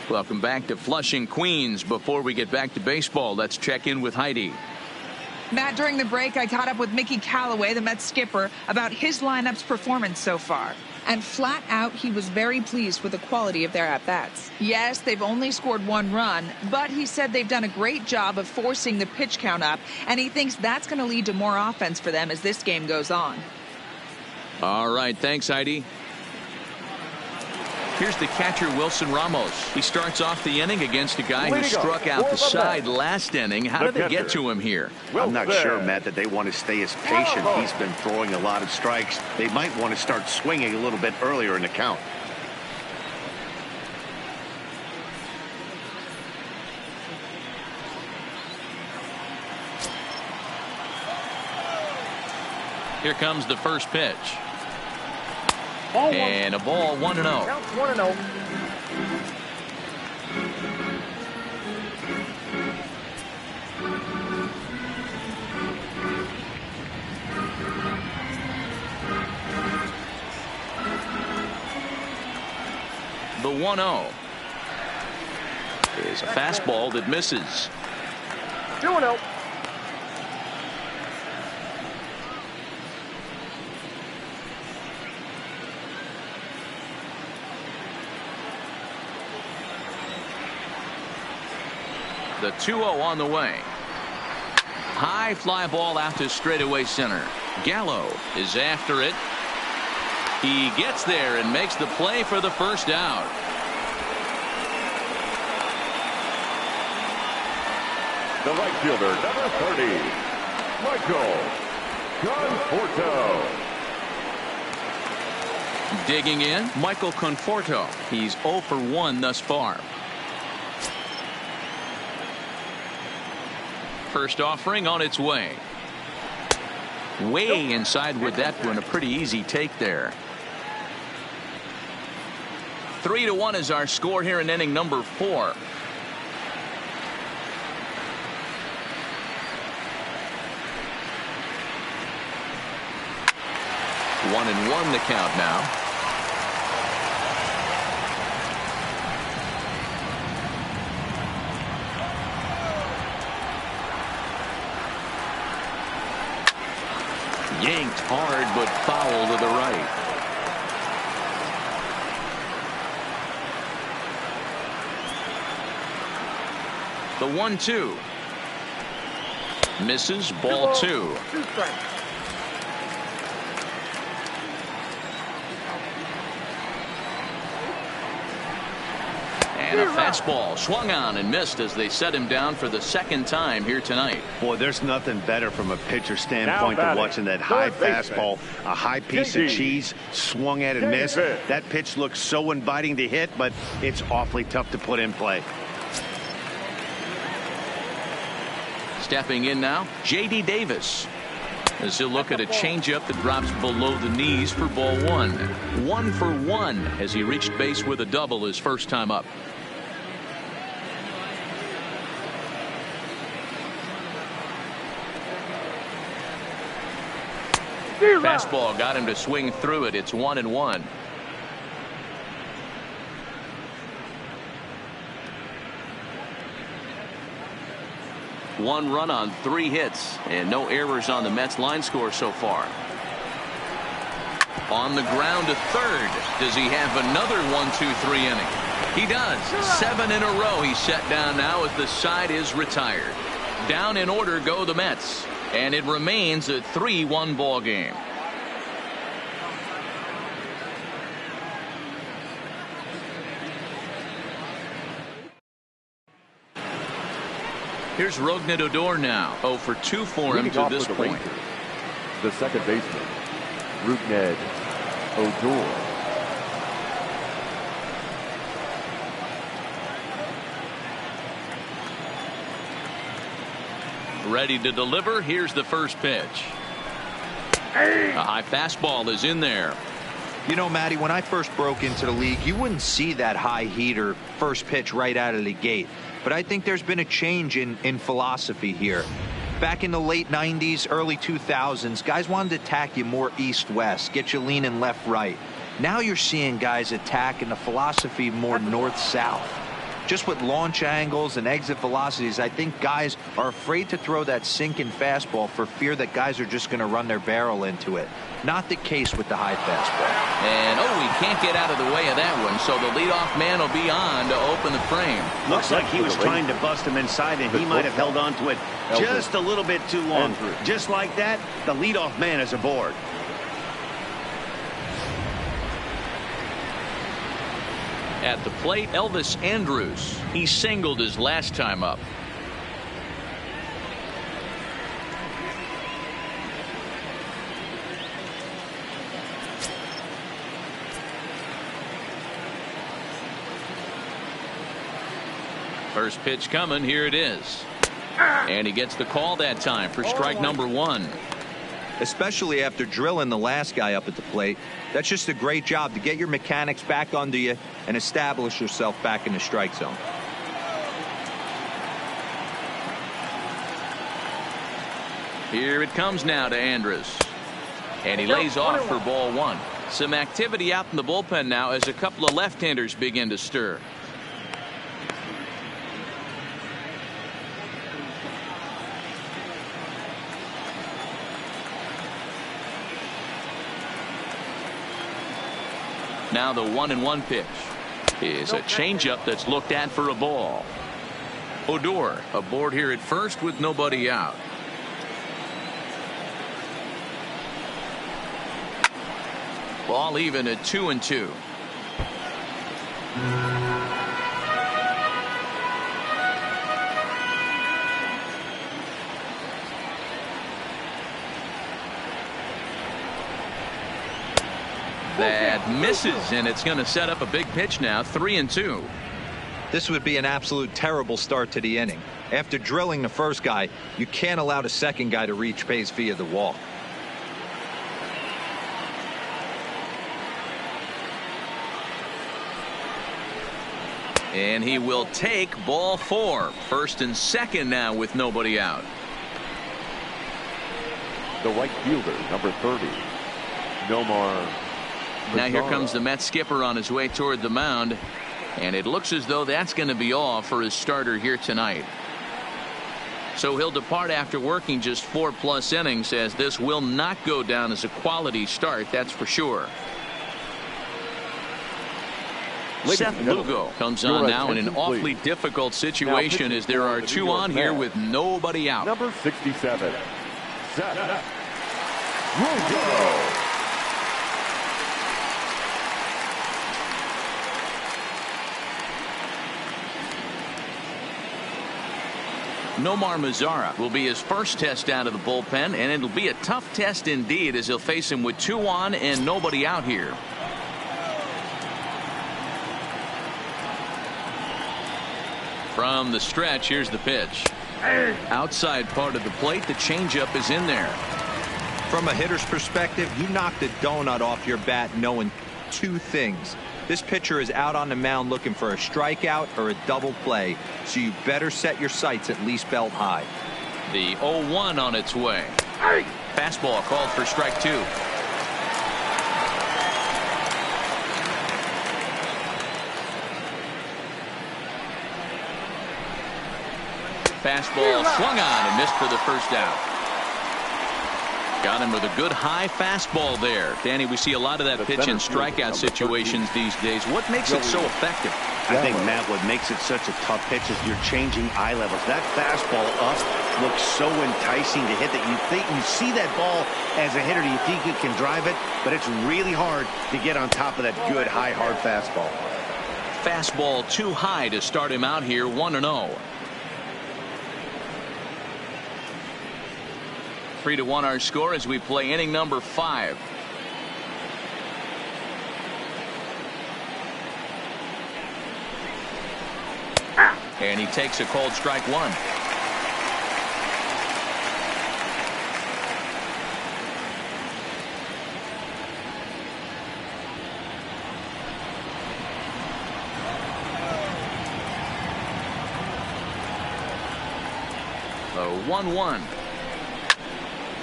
Welcome back to Flushing, Queens. Before we get back to baseball, let's check in with Heidi. Matt, during the break, I caught up with Mickey Callaway, the Mets skipper, about his lineup's performance so far. And flat out, he was very pleased with the quality of their at-bats. Yes, they've only scored 1 run, but he said they've done a great job of forcing the pitch count up, and he thinks that's going to lead to more offense for them as this game goes on. All right, thanks, Heidi. Here's the catcher, Wilson Ramos. He starts off the inning against a guy who struck out the side last inning. How did they get to him here? I'm not sure, Matt, that they want to stay as patient. He's been throwing a lot of strikes. They might want to start swinging a little bit earlier in the count. Here comes the first pitch. And a ball, 1-0. Counts 1-0. The 1-0 is a fastball that misses. 2-0. The 2-0 on the way. High fly ball out to straightaway center. Gallo is after it. He gets there and makes the play for the first out. The right fielder, number 30, Michael Conforto. Digging in, Michael Conforto. He's 0 for 1 thus far. First offering on its way. Way inside with that one. A pretty easy take there. 3-1 is our score here in inning number 4. One and one the count now. Yanked hard, but foul to the right. The 1-2. Misses, ball 2. 2 strikes. And a fastball swung on and missed as they set him down for the second time here tonight. Boy, there's nothing better from a pitcher standpoint than watching that high fastball, a high piece of cheese swung at and missed. That pitch looks so inviting to hit, but it's awfully tough to put in play. Stepping in now, J.D. Davis. As he'll look at a changeup that drops below the knees for ball 1. 1 for 1 as he reached base with a double his first time up. Fastball got him to swing through it. It's 1-1. One run on 3 hits and no errors on the Mets line score so far. On the ground to third. Does he have another 1-2-3 inning? He does. 7 in a row he's set down now as the side is retired. Down in order go the Mets. And it remains a 3-1 ball game. Here's Rougned Odor now. 0 for 2 for him to this point. Rangers, the second baseman, Rougned Odor. Ready to deliver. Here's the first pitch. A high fastball is in there. You know, Matty, when I first broke into the league, you wouldn't see that high heater first pitch right out of the gate. But I think there's been a change in philosophy here. Back in the late 90s, early 2000s, guys wanted to attack you more east-west, get you leaning left-right. Now you're seeing guys attack in the philosophy more north-south. Just with launch angles and exit velocities, I think guys are afraid to throw that sinking fastball for fear that guys are just going to run their barrel into it. Not the case with the high fastball. And, he can't get out of the way of that one, so the leadoff man will be on to open the frame. Looks like he was trying to bust him inside, and he might have held on to it just a little bit too long. Just like that, the leadoff man is aboard. At the plate, Elvis Andrus. He singled his last time up. First pitch coming. Here it is. And he gets the call that time for strike number one. Especially after drilling the last guy up at the plate. That's just a great job to get your mechanics back under you and establish yourself back in the strike zone. Here it comes now to Andrus. And he lays off for ball one. Some activity out in the bullpen now as a couple of left-handers begin to stir. Now the 1-1 pitch is a changeup that's looked at for a ball. Odor aboard here at first with nobody out. Ball even at 2-2. That misses, and it's going to set up a big pitch now. 3-2. This would be an absolute terrible start to the inning. After drilling the first guy, you can't allow the second guy to reach base via the walk. And he will take ball four. First and second now with nobody out. The right fielder, number 30, Nomar. Now here comes the Mets skipper on his way toward the mound. And it looks as though that's going to be all for his starter here tonight. So he'll depart after working just 4+ innings, as this will not go down as a quality start, that's for sure. Seth Lugo comes on now in an awfully difficult situation as there are two on here with nobody out. Number 67, Seth Lugo. Nomar Mazara will be his first test out of the bullpen, and it'll be a tough test indeed as he'll face him with two on and nobody out here. From the stretch, here's the pitch. Outside part of the plate, the changeup is in there. From a hitter's perspective, you knocked a donut off your bat knowing two things. This pitcher is out on the mound looking for a strikeout or a double play, so you better set your sights at least belt high. The 0-1 on its way. Fastball called for strike two. Fastball swung on and missed for the first out. Got him with a good high fastball there. Danny, we see a lot of that pitch in strikeout situations these days. What makes it so effective? I think, Matt, what makes it such a tough pitch is you're changing eye levels. That fastball up looks so enticing to hit that you see that ball as a hitter, you think you can drive it, but it's really hard to get on top of that good high hard fastball. Fastball too high to start him out here. 1-0. 3-1 our score as we play inning number 5. And he takes a called strike one. The 1-1.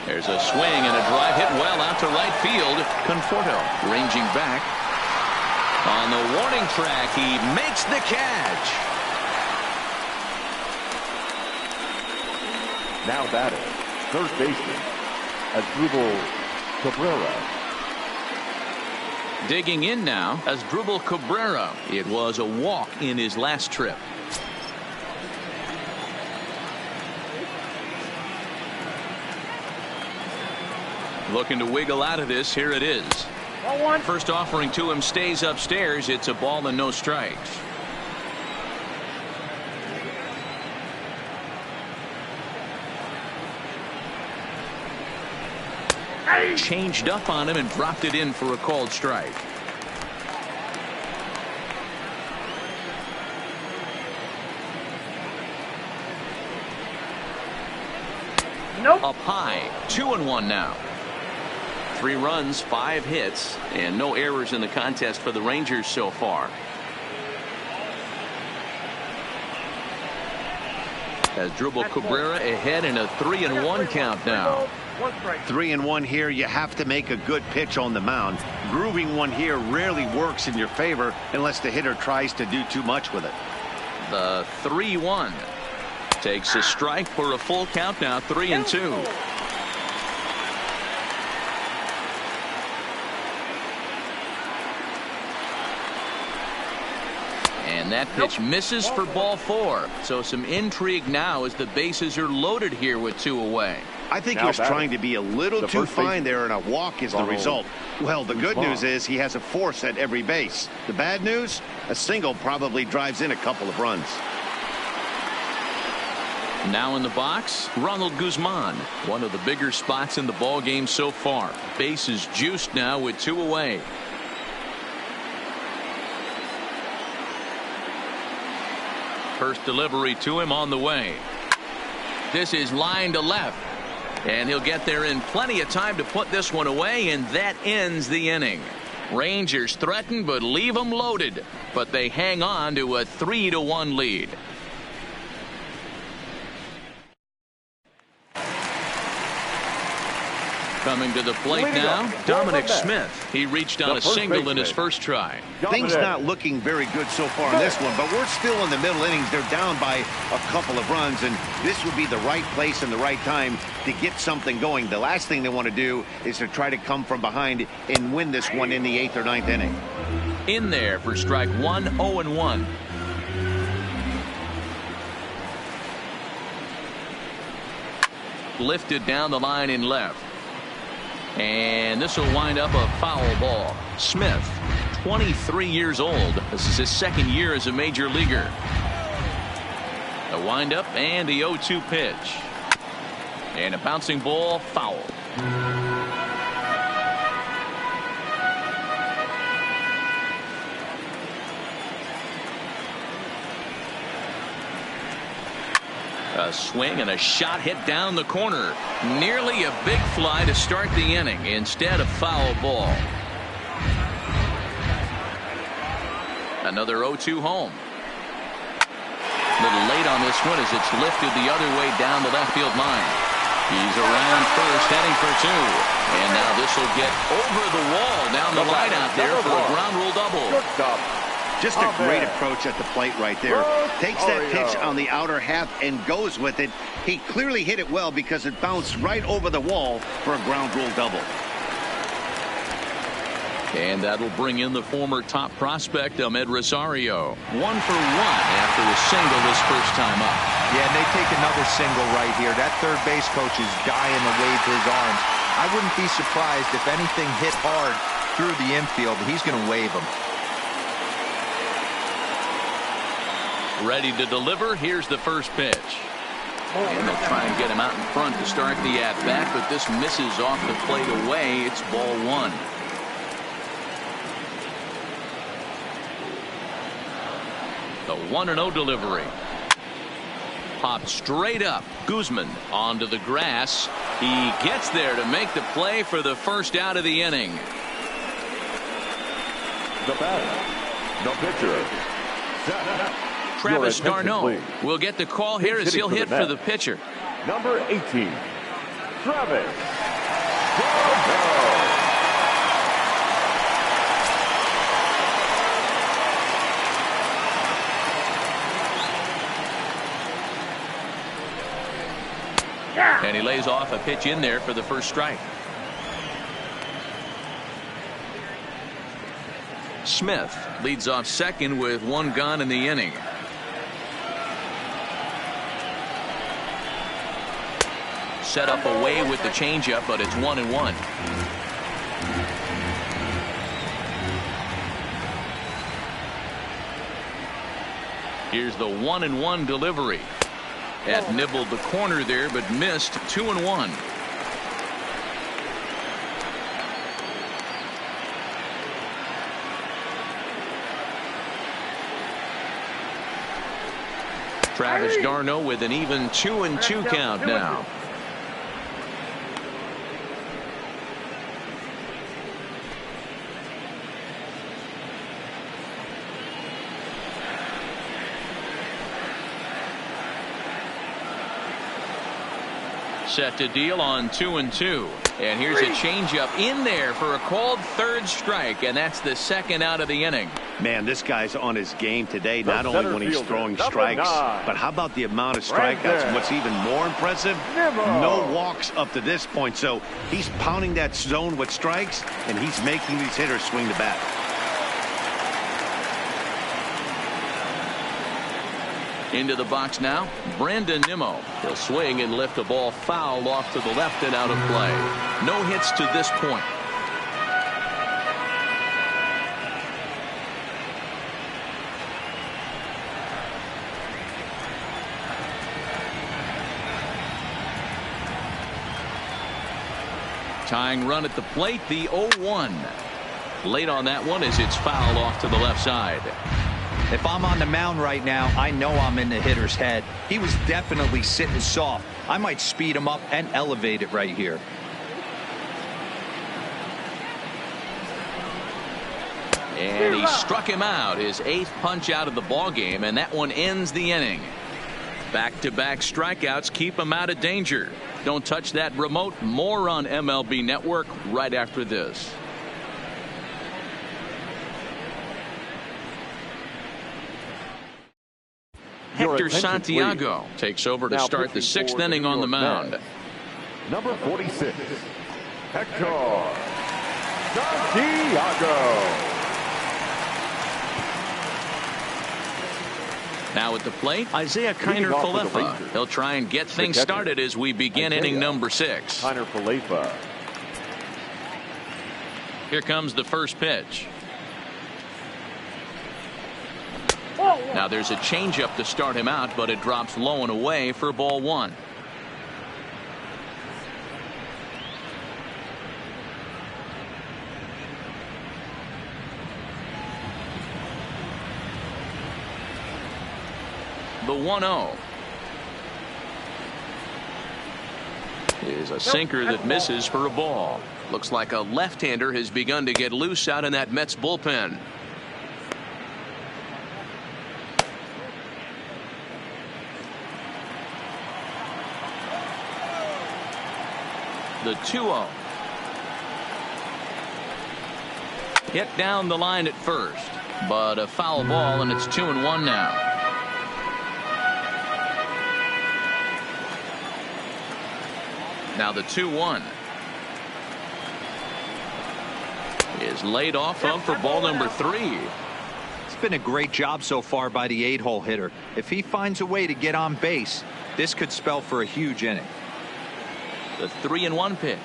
There's a swing and a drive hit well out to right field. Conforto ranging back. On the warning track, he makes the catch. Now batting, third baseman, Asdrubal Cabrera. Digging in now, Asdrubal Cabrera. It was a walk in his last trip. Looking to wiggle out of this. Here it is. 1-1. First offering to him stays upstairs. It's a ball and no strikes. Changed up on him and dropped it in for a called strike. Nope. Up high, 2-1 now. 3 runs, 5 hits, and no errors in the contest for the Rangers so far. As Dribble Cabrera ahead in a 3-1 count now. 3-1 here. You have to make a good pitch on the mound. Grooving one here rarely works in your favor unless the hitter tries to do too much with it. The 3-1 takes a strike for a full count now. 3-2. And that pitch misses for ball 4. So some intrigue now as the bases are loaded here with 2 away. I think he was trying to be a little too fine there, and a walk is the result. Well, the good news is he has a force at every base. The bad news, a single probably drives in a couple of runs. Now in the box, Ronald Guzman, one of the bigger spots in the ball game so far. Bases juiced now with 2 away. First delivery to him on the way. This is line to left. And he'll get there in plenty of time to put this one away, and that ends the inning. Rangers threaten but leave them loaded, but they hang on to a 3-1 lead. Coming to the plate now, Dominic Smith. He reached on a single in his first try. Things not looking very good so far in this one, but we're still in the middle innings. They're down by a couple of runs, and this would be the right place and the right time to get something going. The last thing they want to do is to try to come from behind and win this one in the 8th or 9th inning. In there for strike 1, 0-1. Lifted down the line in left. And this will wind up a foul ball. Smith, 23 years old. This is his 2nd year as a major leaguer. A windup and the 0-2 pitch. And a bouncing ball, foul. A swing and a shot hit down the corner. Nearly a big fly to start the inning. Instead, a foul ball. Another 0-2 home. A little late on this one as it's lifted the other way down the left field line. He's around first, heading for 2. And now this will get over the wall down the line out there for a ground rule double. Just a great approach at the plate right there. Takes that pitch on the outer half and goes with it. He clearly hit it well because it bounced right over the wall for a ground rule double. And that'll bring in the former top prospect, Ahmed Rosario. 1 for 1 after a single his first time up. Yeah, and they take another single right here. That third base coach is dying to wave his arms. I wouldn't be surprised if anything hit hard through the infield. He's going to wave them. Ready to deliver. Here's the first pitch. And they'll try and get him out in front to start the at-bat, but this misses off the plate away. It's ball 1. The 1-0 delivery. Popped straight up. Guzman onto the grass. He gets there to make the play for the first out of the inning. The batter, the pitcher. Travis d'Arnaud will get the call here as he'll hit for the pitcher. Number 18, Travis d'Arnaud. And he lays off a pitch in there for the first strike. Smith leads off second with 1 gone in the inning. Set up away with the changeup, but it's 1-1. Here's the 1-1 delivery. Had nibbled the corner there, but missed 2-1. Travis d'Arnaud with an even 2-2 count now. Set to deal on 2-2. And here's a changeup in there for a called third strike, and that's the second out of the inning. Man, this guy's on his game today, not only when he's throwing strikes, but how about the amount of strikeouts? And what's even more impressive, no walks up to this point. So he's pounding that zone with strikes, and he's making these hitters swing the bat. Into the box now, Brandon Nimmo. He'll swing and lift a ball foul off to the left and out of play. No hits to this point. Tying run at the plate, the 0-1. Late on that one as it's fouled off to the left side. If I'm on the mound right now, I know I'm in the hitter's head. He was definitely sitting soft. I might speed him up and elevate it right here. And he struck him out, his 8th punch out of the ball game, and that one ends the inning. Back-to-back strikeouts keep him out of danger. Don't touch that remote. More on MLB Network right after this. Hector Santiago takes over to start the 6th inning on the mound. Number 46, Hector Santiago. Now at the plate, Isaiah Kiner-Falefa. He'll try and get things started as we begin inning number 6. Kiner-Falefa. Here comes the first pitch. Now there's a changeup to start him out, but it drops low and away for ball 1. The 1-0 is a sinker that misses for a ball. Looks like a left-hander has begun to get loose out in that Mets bullpen. The 2-0. Hit down the line at first, but a foul ball, and it's 2-1 now. Now the 2-1 is laid off of for ball number 3. It's been a great job so far by the 8-hole hitter. If he finds a way to get on base, this could spell for a huge inning. The 3-1 pitch.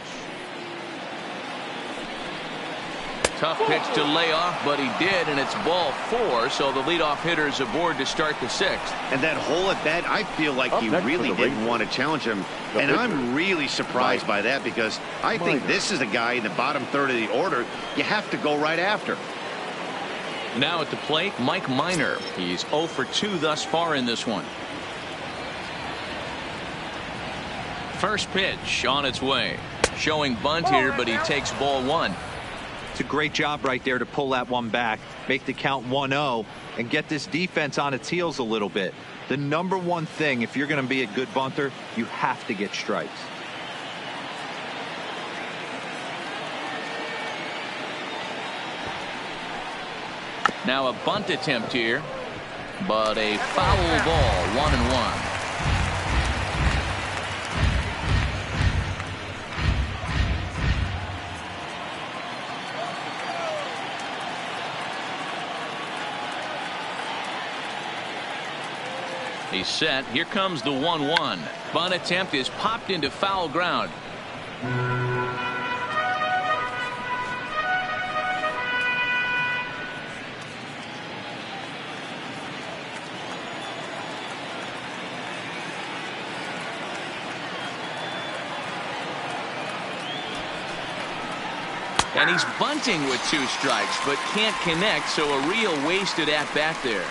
Tough pitch to lay off, but he did, and it's ball 4, so the leadoff hitter is aboard to start the 6th. And that hole at bat, I feel like he really didn't want to challenge him. And I'm really surprised by that, because I think this is a guy in the bottom third of the order you have to go right after. Now at the plate, Mike Minor. He's 0 for 2 thus far in this one. First pitch on its way. Showing bunt here, but he takes ball 1. It's a great job right there to pull that one back, make the count 1-0, and get this defense on its heels a little bit. The number one thing, if you're going to be a good bunter, you have to get strikes. Now a bunt attempt here, but a foul ball, 1-1. He's set. Here comes the 1-1. Bunt attempt is popped into foul ground. And he's bunting with 2 strikes, but can't connect, so a real wasted at-bat there.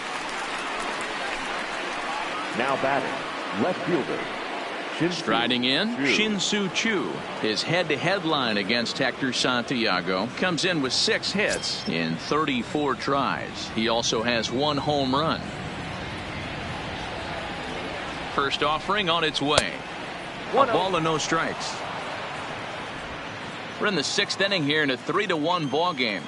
Now batting, left fielder. Striding in, Shin-Soo Choo. His head-to-head line against Hector Santiago comes in with 6 hits in 34 tries. He also has 1 home run. First offering on its way. A ball and no strikes. We're in the 6th inning here in a 3-1 ball game.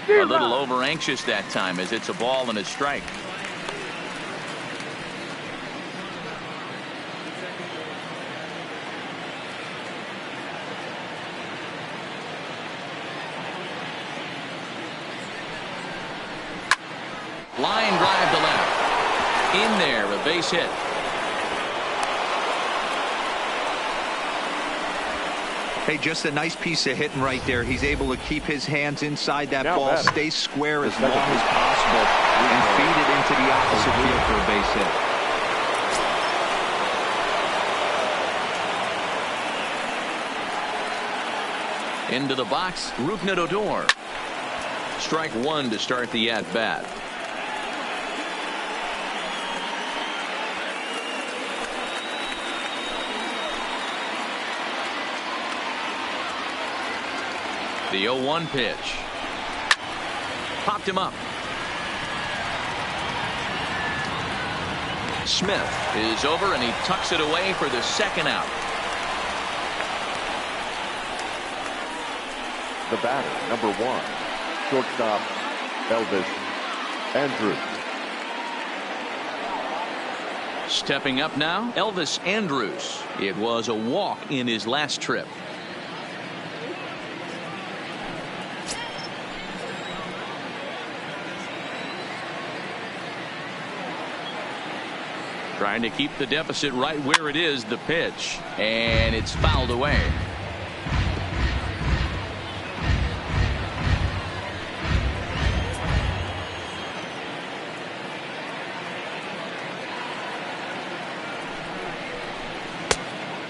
A little over anxious that time as it's a ball and a strike. Line drive to left. In there, a base hit. Hey, just a nice piece of hitting right there. He's able to keep his hands inside that ball, stay square as long as possible, and feed it into the opposite field for a base hit. Into the box, Rougned Odor. Strike 1 to start the at-bat. The 0-1 pitch. Popped him up. Smith is over and he tucks it away for the 2nd out. The batter, number 1, shortstop Elvis Andrus. Stepping up now, Elvis Andrus. It was a walk in his last trip. Trying to keep the deficit right where it is, the pitch. And it's fouled away.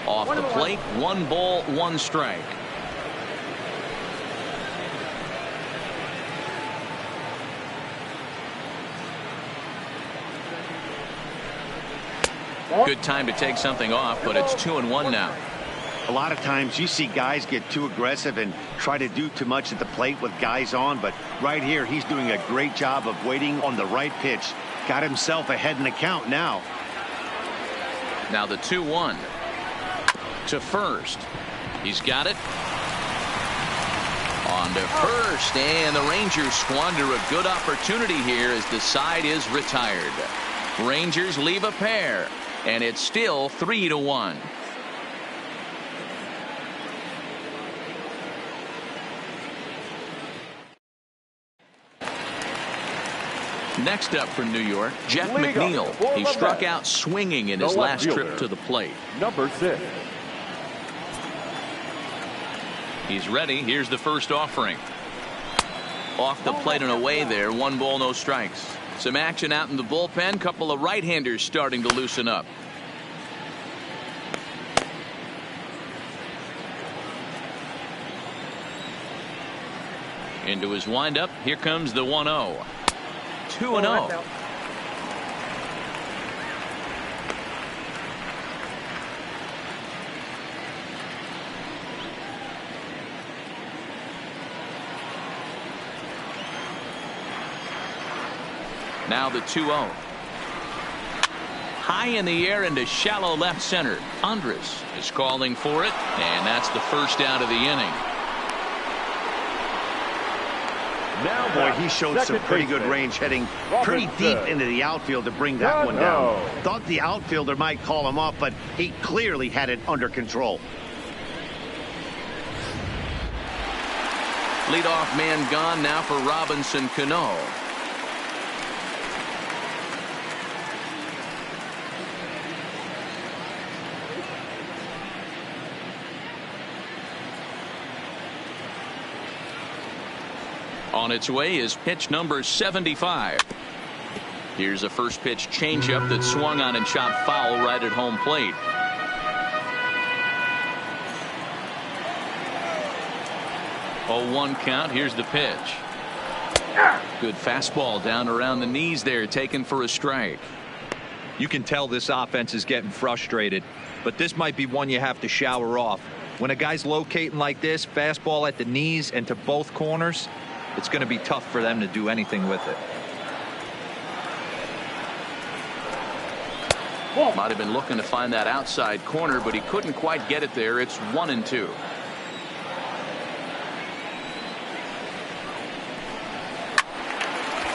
Off the plate, 1 ball, 1 strike. Good time to take something off, but it's 2-1 now. A lot of times you see guys get too aggressive and try to do too much at the plate with guys on, but right here he's doing a great job of waiting on the right pitch. Got himself ahead in the count now. Now the 2-1 to first. He's got it. On to first, and the Rangers squander a good opportunity here as the side is retired. Rangers leave a pair, and it's still 3-1. Next up for New York, Jeff McNeil. He struck out swinging in his last trip to the plate. Number 6. He's ready. Here's the first offering. Off the plate and away there. 1 ball, no strikes. Some action out in the bullpen. Couple of right-handers starting to loosen up. Into his windup. Here comes the 1-0. 2-0. Now the 2-0. High in the air into shallow left center. Andrus is calling for it, and that's the first out of the inning. Now, boy, he showed some pretty good range heading pretty deep into the outfield to bring that one down. Thought the outfielder might call him off, but he clearly had it under control. Leadoff man gone now for Robinson Cano. On its way is pitch number 75. Here's a first pitch changeup that swung on and chopped foul right at home plate. Oh, 1 count. Here's the pitch. Good fastball down around the knees there, taken for a strike. You can tell this offense is getting frustrated, but this might be one you have to shower off. When a guy's locating like this, fastball at the knees and to both corners, it's going to be tough for them to do anything with it. Might have been looking to find that outside corner, but he couldn't quite get it there. It's 1-2.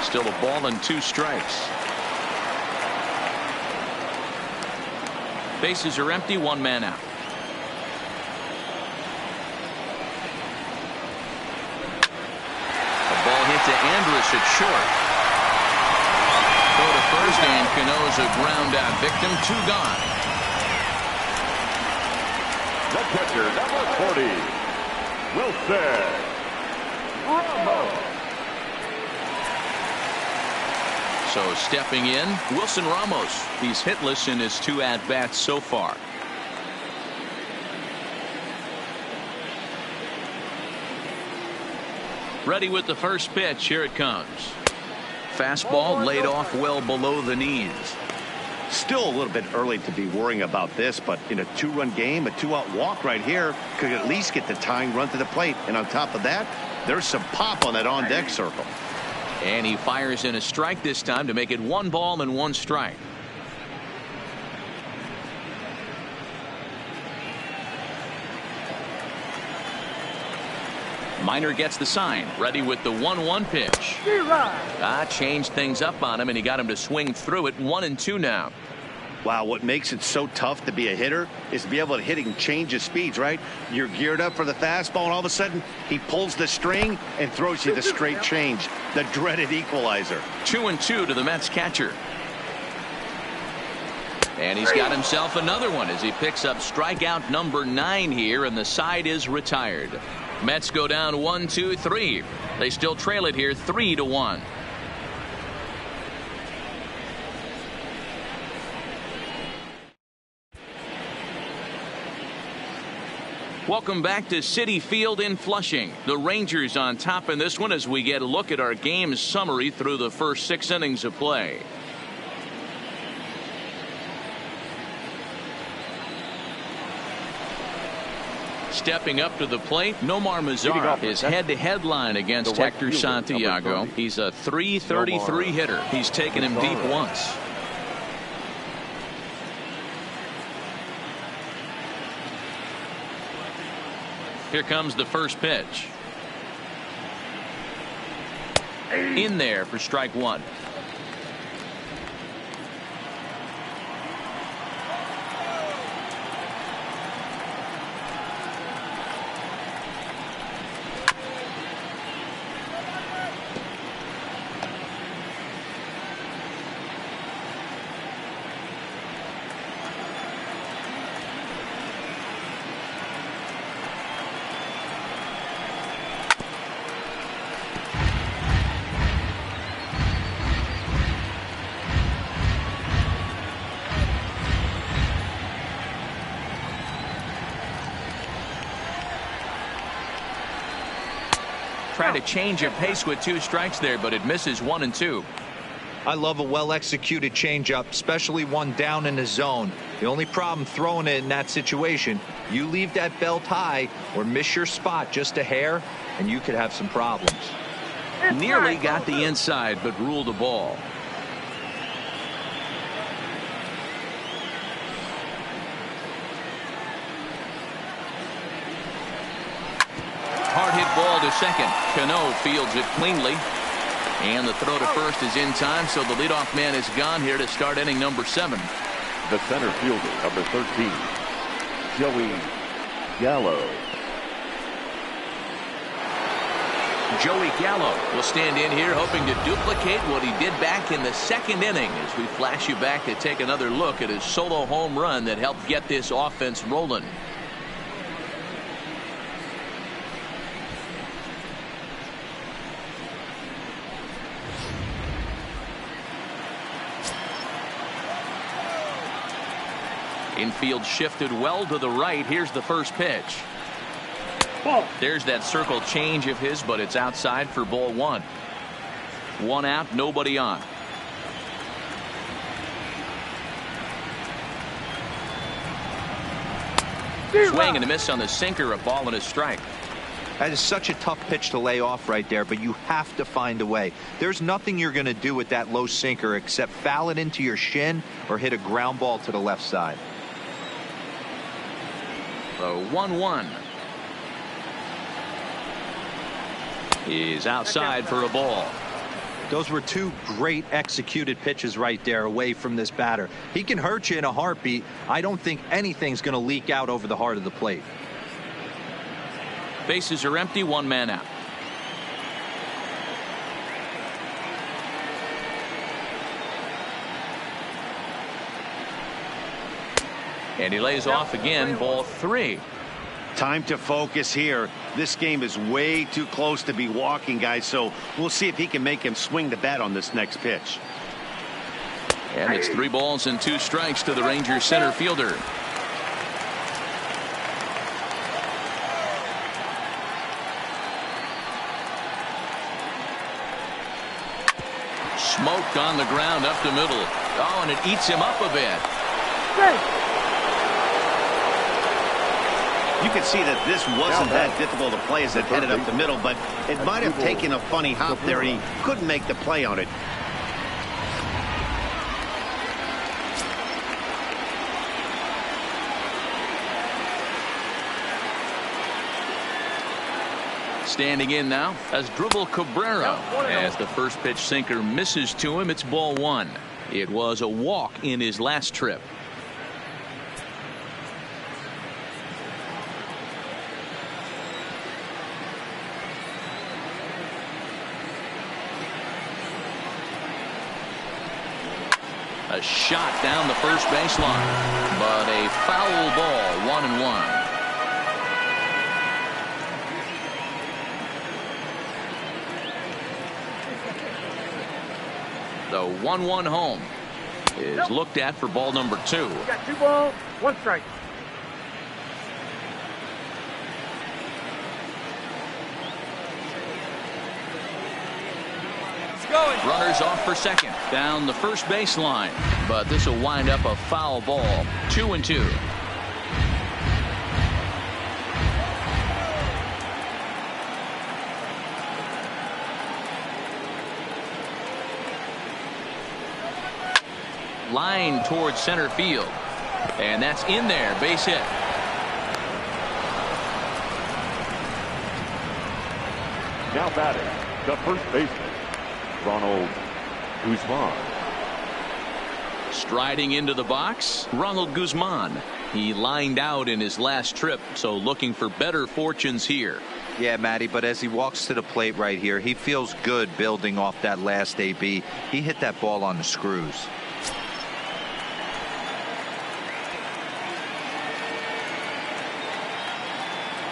Still a ball and 2 strikes. Bases are empty, 1 man out. A ball hit to Andrus at short. Go to first, and Cano's a ground out victim. 2 gone. The catcher, number 40, Wilson Ramos. So stepping in, Wilson Ramos. He's hitless in his 2 at-bats so far. Ready with the first pitch. Here it comes. Fastball laid off well below the knees. Still a little bit early to be worrying about this, but in a 2-run game, a 2-out walk right here could at least get the tying run to the plate. And on top of that, there's some pop on that on-deck circle. And he fires in a strike this time to make it 1 ball and 1 strike. Minor gets the sign. Ready with the 1-1 pitch. Changed things up on him, and he got him to swing through it. 1-2 now. Wow, what makes it so tough to be a hitter is to be able to hit and change his speeds, right? You're geared up for the fastball, and all of a sudden, he pulls the string and throws you the straight change, the dreaded equalizer. 2-2 to the Mets catcher. And he's got himself another one as he picks up strikeout number 9 here, and the side is retired. Mets go down 1-2-3. They still trail it here 3-1. Welcome back to Citi Field in Flushing. The Rangers on top in this one as we get a look at our game summary through the first 6 innings of play. Stepping up to the plate, Nomar Mazara, his head-to-head line against Hector Santiago. He's a .333 hitter. He's taken him deep once. Here comes the first pitch. In there for strike 1. Try to change your pace with 2 strikes there, but it misses 1-2. I love a well-executed changeup, especially one down in the zone. The only problem throwing it in that situation, you leave that belt high or miss your spot just a hair, and you could have some problems. Nearly got the inside, but ruled a ball. Hard hit ball to second. Cano fields it cleanly. And the throw to first is in time, so the leadoff man is gone here to start inning number 7. The center fielder, number 13, Joey Gallo. Joey Gallo will stand in here hoping to duplicate what he did back in the 2nd inning as we flash you back to take another look at his solo home run that helped get this offense rolling. Infield shifted well to the right. Here's the first pitch. Ball. There's that circle change of his, but it's outside for ball one. One out, nobody on. Swing and a miss on the sinker, a ball and a strike. That is such a tough pitch to lay off right there, but you have to find a way. There's nothing you're going to do with that low sinker except foul it into your shin or hit a ground ball to the left side. The 1-1. He's outside for a ball. Those were two great executed pitches right there away from this batter. He can hurt you in a heartbeat. I don't think anything's going to leak out over the heart of the plate. Bases are empty, one man out. And he lays off again, ball three. Time to focus here. This game is way too close to be walking, guys, so we'll see if he can make him swing the bat on this next pitch. And it's 3 balls and 2 strikes to the Rangers center fielder. Smoked on the ground up the middle. Oh, and it eats him up a bit. You can see that this wasn't that difficult to play as it headed up the middle, but it might have taken a funny hop there, and he couldn't make the play on it. Standing in now as Dribble Cabrera. As the first pitch sinker misses to him, it's ball one. It was a walk in his last trip. A shot down the first baseline, but a foul ball, 1-1. The 1-1 home is looked at for ball number 2. You got 2 balls, 1 strike. Runners off for second, down the first baseline, but this will wind up a foul ball. 2-2. Line towards center field, and that's in there, base hit. Now batting, the first baseman, Ronald Guzman. Striding into the box, Ronald Guzman. He lined out in his last trip, so looking for better fortunes here. Yeah, Matty, but as he walks to the plate right here, he feels good building off that last AB. He hit that ball on the screws.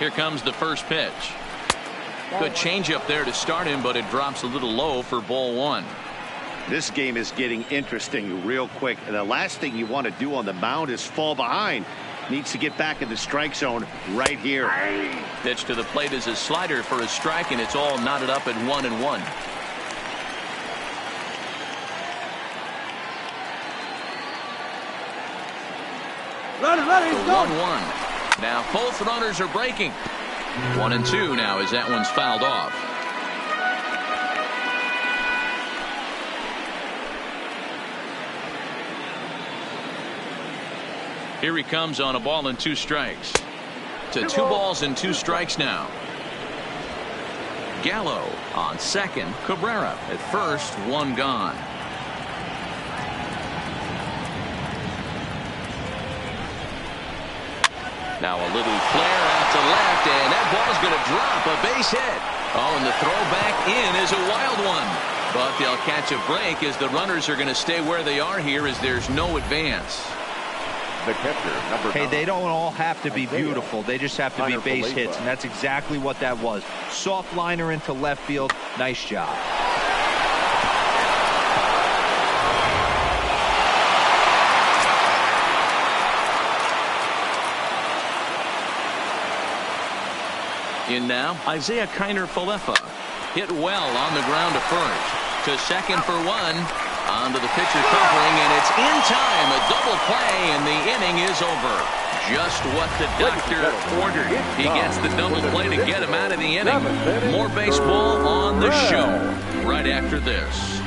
Here comes the first pitch. Good changeup there to start him, but it drops a little low for ball one. This game is getting interesting real quick. And the last thing you want to do on the mound is fall behind. Needs to get back in the strike zone right here. Pitch to the plate is a slider for a strike, and it's all knotted up at 1-1. Runner, he's going. 1-1. Now both runners are breaking. 1-2 now as that one's fouled off. Here he comes on a ball and 2 strikes. To 2 balls and 2 strikes now. Gallo on second. Cabrera at first. 1 gone. Now a little flare out to left, and that ball's going to drop. A base hit. Oh, and the throw back in is a wild one. But they'll catch a break as the runners are going to stay where they are here as there's no advance. The catcher, number 9. Hey, they don't all have to be beautiful. They just have to be base hits, and that's exactly what that was. Soft liner into left field. Nice job. In now, Isaiah Kiner-Falefa. Hit well on the ground to first. To second for one. Onto the pitcher covering, and it's in time. A double play, and the inning is over. Just what the doctor ordered. He gets the double play to get him out of the inning. More baseball on the show right after this.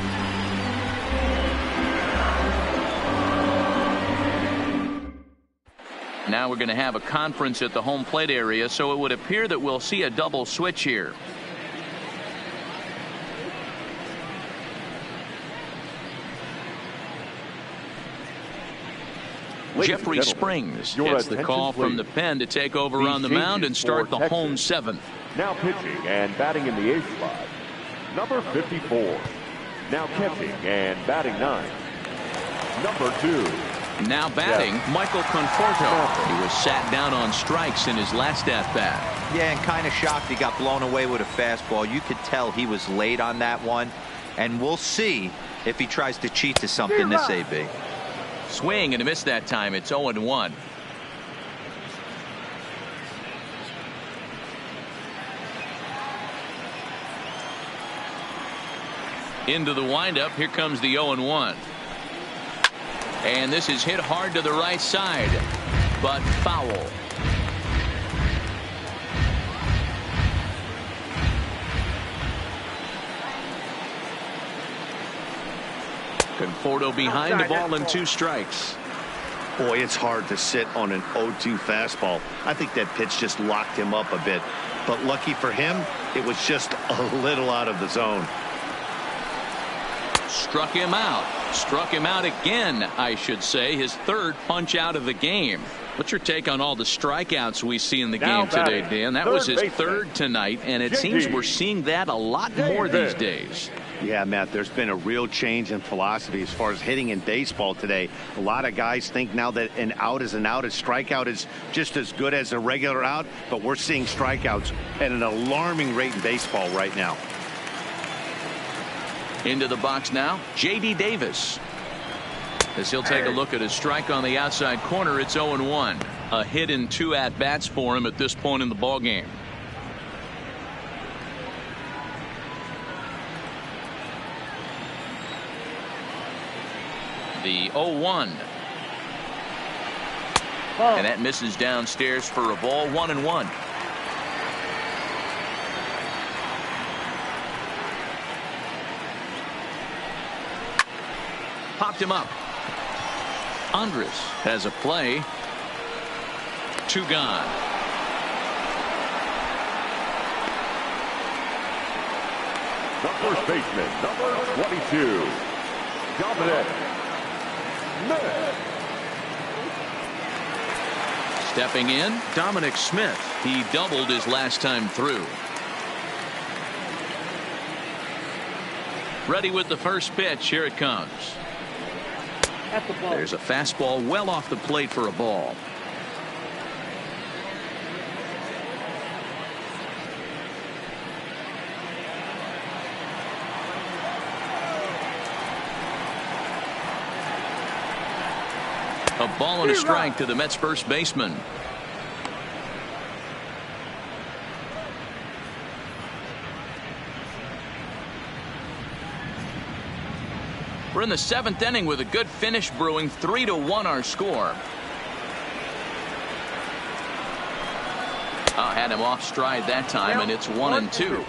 Now we're going to have a conference at the home plate area, so it would appear that we'll see a double switch here. Jeffrey Springs gets the call from the pen to take over on the mound and start the home seventh. Now pitching and batting in the 8th spot, number 54. Now catching and batting 9, number 2. Now batting, Michael Conforto. He was sat down on strikes in his last at-bat. Yeah, and kind of shocked he got blown away with a fastball. You could tell he was late on that one, and we'll see if he tries to cheat to something this AB. Swing and a miss that time. It's 0-1. Into the windup. Here comes the 0-1. And this is hit hard to the right side, but foul. Conforto behind, a ball and 2 strikes. Boy, it's hard to sit on an 0-2 fastball. I think that pitch just locked him up a bit. But lucky for him, it was just a little out of the zone. Struck him out. Struck him out again, I should say. His 3rd punch out of the game. What's your take on all the strikeouts we see in the game today, Dan? That was his 3rd tonight, and it seems we're seeing that a lot more these days. Yeah, Matt, there's been a real change in philosophy as far as hitting in baseball today. A lot of guys think now that an out is an out. A strikeout is just as good as a regular out, but we're seeing strikeouts at an alarming rate in baseball right now. Into the box now, J.D. Davis. As he'll take a look at his strike on the outside corner, it's 0-1. A hit in 2 at-bats for him at this point in the ballgame. The 0-1. And that misses downstairs for a ball. 1-1. Popped him up. Andres has a play. 2 gone. The first baseman, number 22, Dominic Smith. Stepping in, Dominic Smith. He doubled his last time through. Ready with the first pitch. Here it comes. There's a fastball well off the plate for a ball. A ball and a strike to the Mets first baseman. We're in the 7th inning with a good finish brewing. 3-1 our score. Had him off stride that time, and it's 1-2.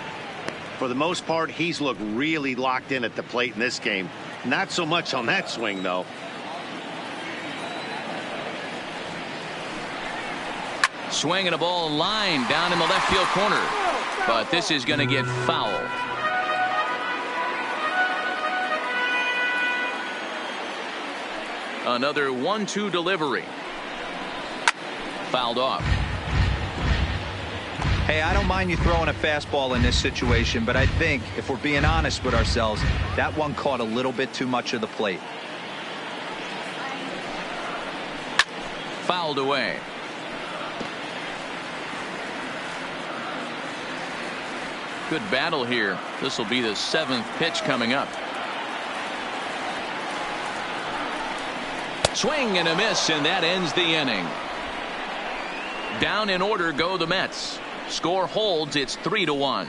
For the most part, he's looked really locked in at the plate in this game. Not so much on that swing, though. Swing and a ball line down in the left field corner. But this is going to get foul. Another 1-2 delivery. Fouled off. Hey, I don't mind you throwing a fastball in this situation, but I think if we're being honest with ourselves, that one caught a little bit too much of the plate. Fouled away. Good battle here. This will be the 7th pitch coming up. Swing and a miss, and that ends the inning. Down in order go the Mets. Score holds. It's 3-1.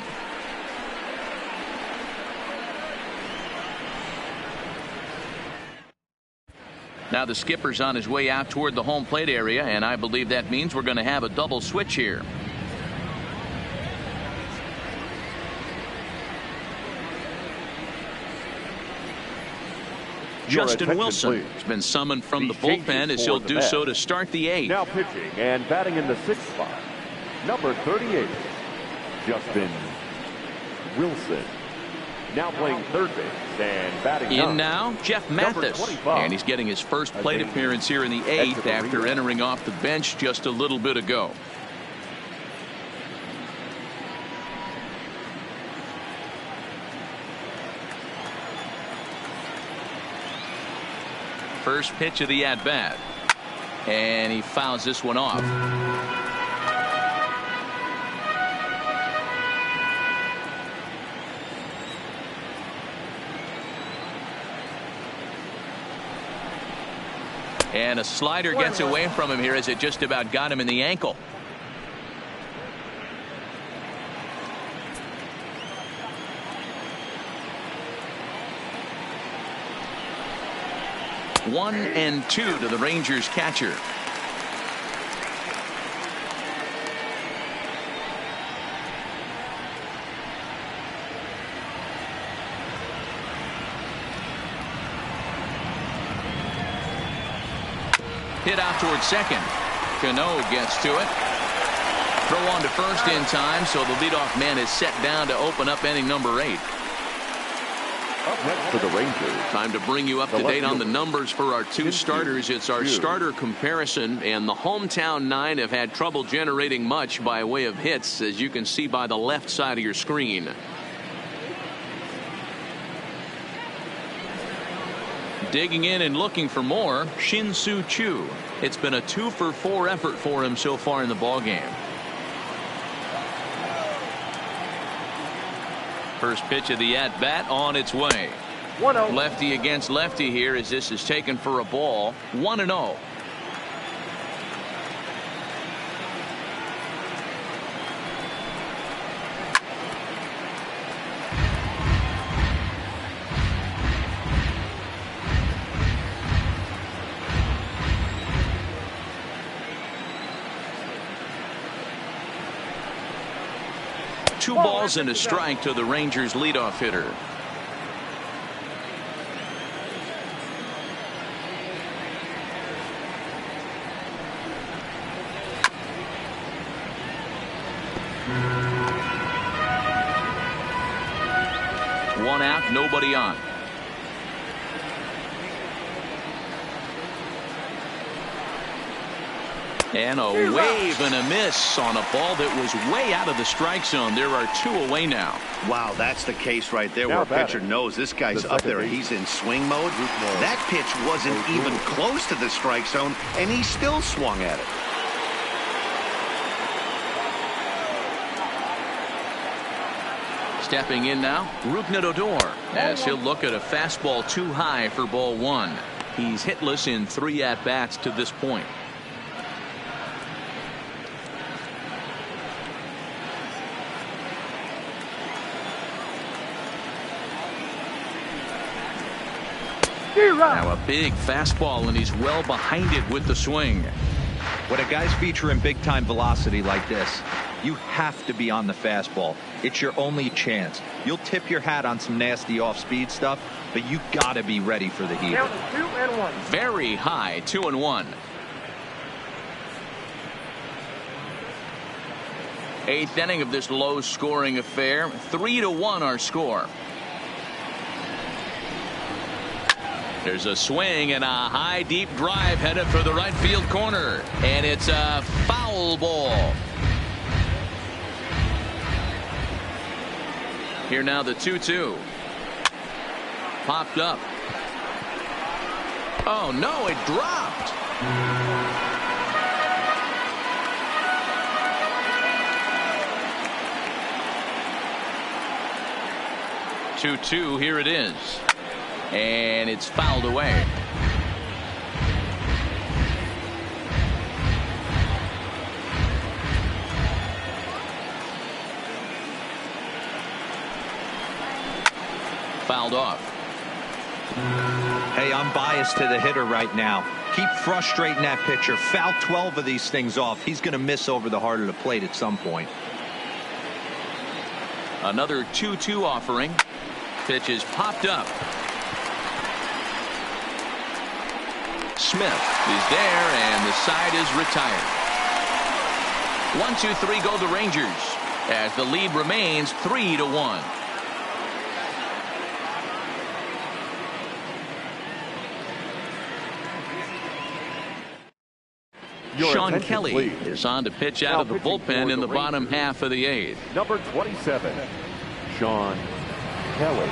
Now the skipper's on his way out toward the home plate area, and I believe that means we're going to have a double switch here. Justin Wilson has been summoned from the bullpen as he'll do so to start the 8th. Now pitching and batting in the 6th spot, number 38, Justin Wilson. Now playing third base and batting in now, Jeff Mathis. And he's getting his first plate appearance here in the 8th after entering off the bench just a little bit ago. First pitch of the at-bat. And he fouls this one off. And a slider gets away from him here as it just about got him in the ankle. One and two to the Rangers catcher. Hit out towards second. Cano gets to it. Throw on to first in time, so the leadoff man is set down to open up inning number 8. Up next for the Rangers. Time to bring you up to date on the numbers for our two starters. It's our starter comparison, and the hometown 9 have had trouble generating much by way of hits, as you can see by the left side of your screen. Digging in and looking for more, Shin-Soo Choo. It's been a 2-for-4 effort for him so far in the ballgame. First pitch of the at-bat on its way. 1-0. Lefty against lefty here as this is taken for a ball. 1-0. Two balls and a strike to the Rangers leadoff hitter. One out, nobody on. And a wave and a miss on a ball that was way out of the strike zone. There are 2 away now. Wow, that's the case right there where a pitcher knows this guy's up there. He's in swing mode. That pitch wasn't even close to the strike zone, and he still swung at it. Stepping in now, Rougned Odor, as he'll look at a fastball too high for ball 1. He's hitless in 3 at-bats to this point. Now a big fastball, and he's well behind it with the swing. When a guy's featuring big-time velocity like this, you have to be on the fastball. It's your only chance. You'll tip your hat on some nasty off-speed stuff, but you got to be ready for the heat. Down to 2-1. Very high, 2-1. 8th inning of this low-scoring affair. 3-1 our score. There's a swing and a high deep drive headed for the right field corner, and it's a foul ball. Here now the 2-2. Popped up. Oh no, it dropped. Two, here it is. And it's fouled away. fouled off. Hey, I'm biased to the hitter right now. Keep frustrating that pitcher. Foul 12 of these things off. He's going to miss over the heart of the plate at some point. Another 2-2 offering. Pitch is popped up. Smith is there, and the side is retired. 1-2-3 go the Rangers as the lead remains 3-1. Sean Kelly is on to pitch out of the bullpen in the bottom half of the 8th. Number 27, Sean Kelly.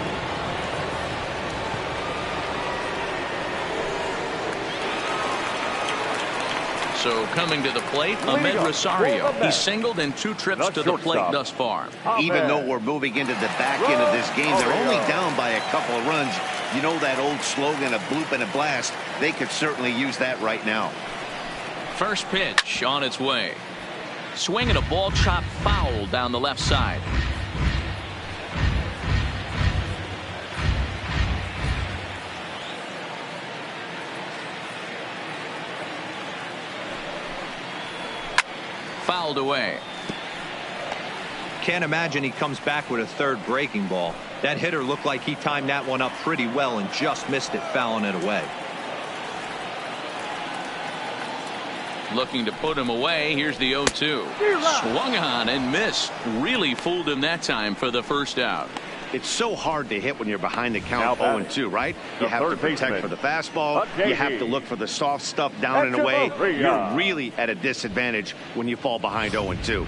So coming to the plate, Ahmed Rosario. He singled in 2 trips to the plate thus far. Even though we're moving into the back end of this game, they're only down by a couple of runs. You know that old slogan, a bloop and a blast. They could certainly use that right now. First pitch on its way. Swing and a ball chopped foul down the left side. Fouled away. Can't imagine he comes back with a third breaking ball. That hitter looked like he timed that one up pretty well and just missed it, fouling it away. Looking to put him away. Here's the 0-2. Swung on and missed. Really fooled him that time for the first out. It's so hard to hit when you're behind the count 0-2, right? You have to protect for the fastball. You have to look for the soft stuff down and away. You're really at a disadvantage when you fall behind 0-2.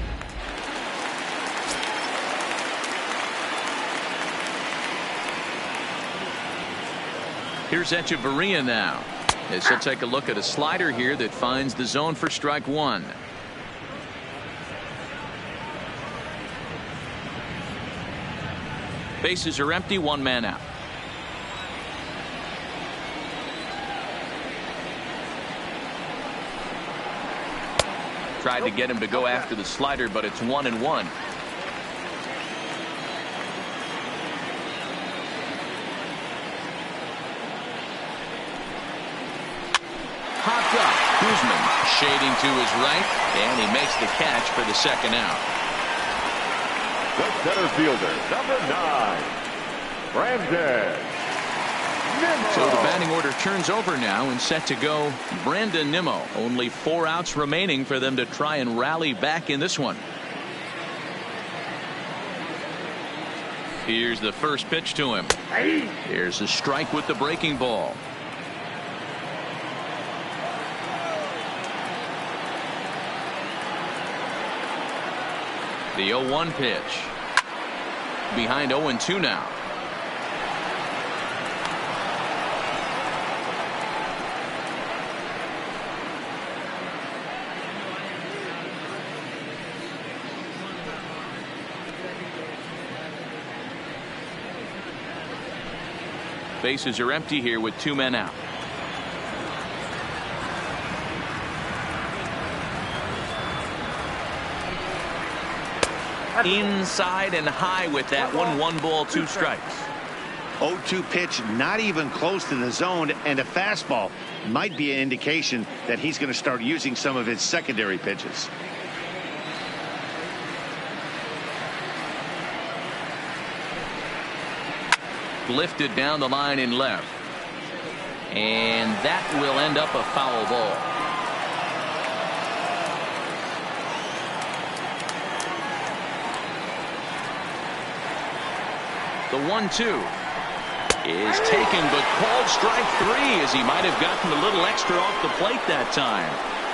Here's Echeverria now, as he'll take a look at a slider here that finds the zone for strike 1. Bases are empty, 1 man out. Tried to get him to go after the slider, but it's 1-1. Popped up. Guzman shading to his right, and he makes the catch for the second out. The center fielder, number 9, Brandon Nimmo. So the batting order turns over now and set to go Brandon Nimmo. Only 4 outs remaining for them to try and rally back in this one. Here's the first pitch to him. Here's a strike with the breaking ball. The 0-1 pitch. Behind 0-2 now. Bases are empty here with 2 men out. Inside and high with that one. 1 ball, 2 strikes. 0-2 pitch, not even close to the zone, and a fastball might be an indication that he's going to start using some of his secondary pitches. Lifted down the line in left, and that will end up a foul ball. The 1-2 is taken, but called strike 3, as he might have gotten a little extra off the plate that time.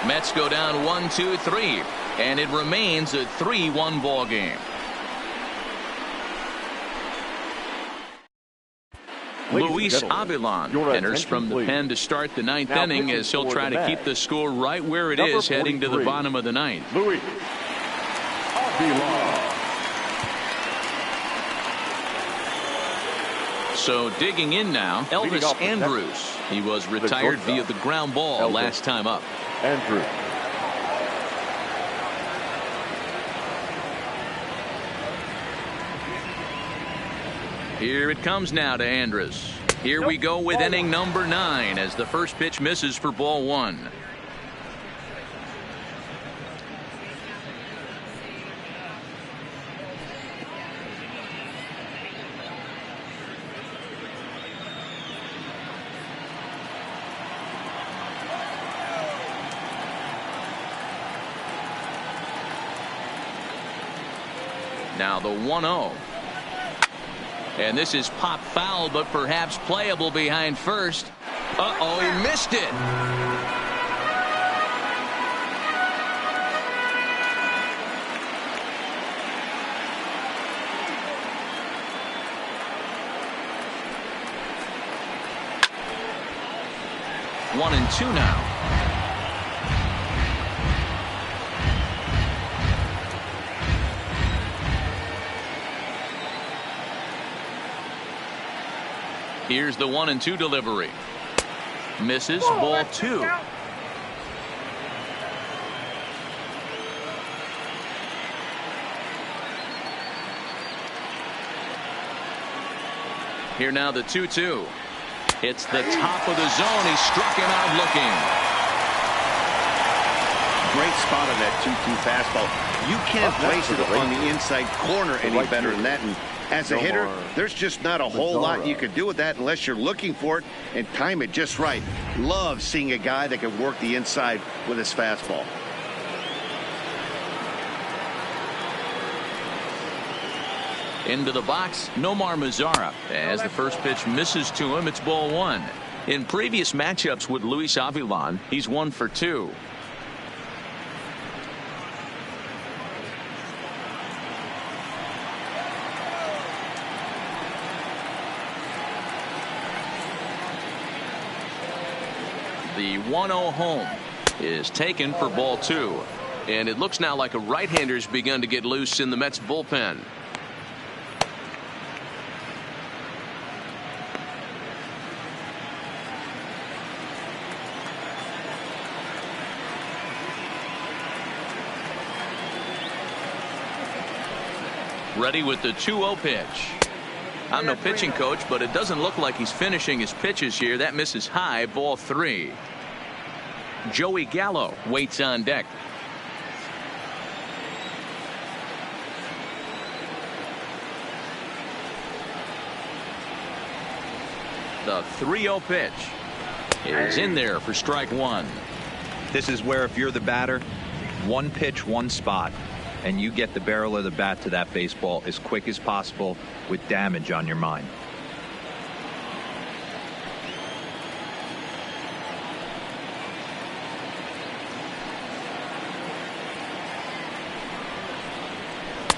Mets go down 1-2-3, and it remains a 3-1 ball game. Luis Avilan enters from the pen to start the 9th inning, as he'll try to keep the score right where it is heading to the bottom of the 9th. Luis Avilan. So digging in now, Elvis Andrus. He was retired via the ground ball last time up. Andrews. Here it comes now to Andrus. Here we go with inning number 9 as the first pitch misses for ball 1. Now the 1-0. And this is pop foul, but perhaps playable behind first. Uh-oh, he missed it. One and two now. Here's the 1-2 delivery. Misses, ball 2. Here now the 2-2. It's the top of the zone. He struck him out looking. Great spot on that 2-2 fastball. You can't place it on the inside corner any better than that. And as a hitter, there's just not a whole lot you can do with that unless you're looking for it and time it just right. Love seeing a guy that can work the inside with his fastball. Into the box, Nomar Mazara. As the first pitch misses to him, it's ball 1. In previous matchups with Luis Avilan, he's 1 for 2. The 1-0 home is taken for ball 2. And it looks now like a right-hander's begun to get loose in the Mets bullpen. Ready with the 2-0 pitch. I'm no pitching coach, but it doesn't look like he's finishing his pitches here. That misses high, ball 3. Joey Gallo waits on deck. The 3-0 pitch is in there for strike 1. This is where if you're the batter, one pitch, one spot, and you get the barrel of the bat to that baseball as quick as possible with damage on your mind.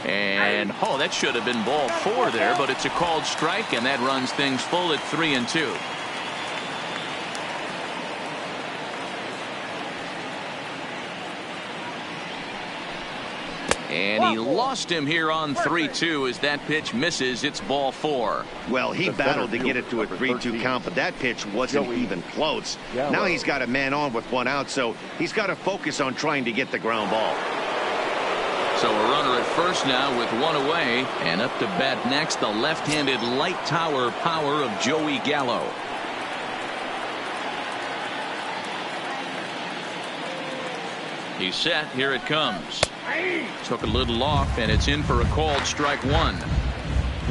And oh, that should have been ball 4 there, but it's a called strike, and that runs things full at 3-2. And he lost him here on 3-2 as that pitch misses. It's ball 4. Well, he battled to get it to a 3-2 count, but that pitch wasn't even close. Now he's got a man on with 1 out, so he's got to focus on trying to get the ground ball. So a runner at first now with 1 away, and up to bat next, the left-handed light tower power of Joey Gallo. He's set. Here it comes. Took a little off, and it's in for a called strike 1.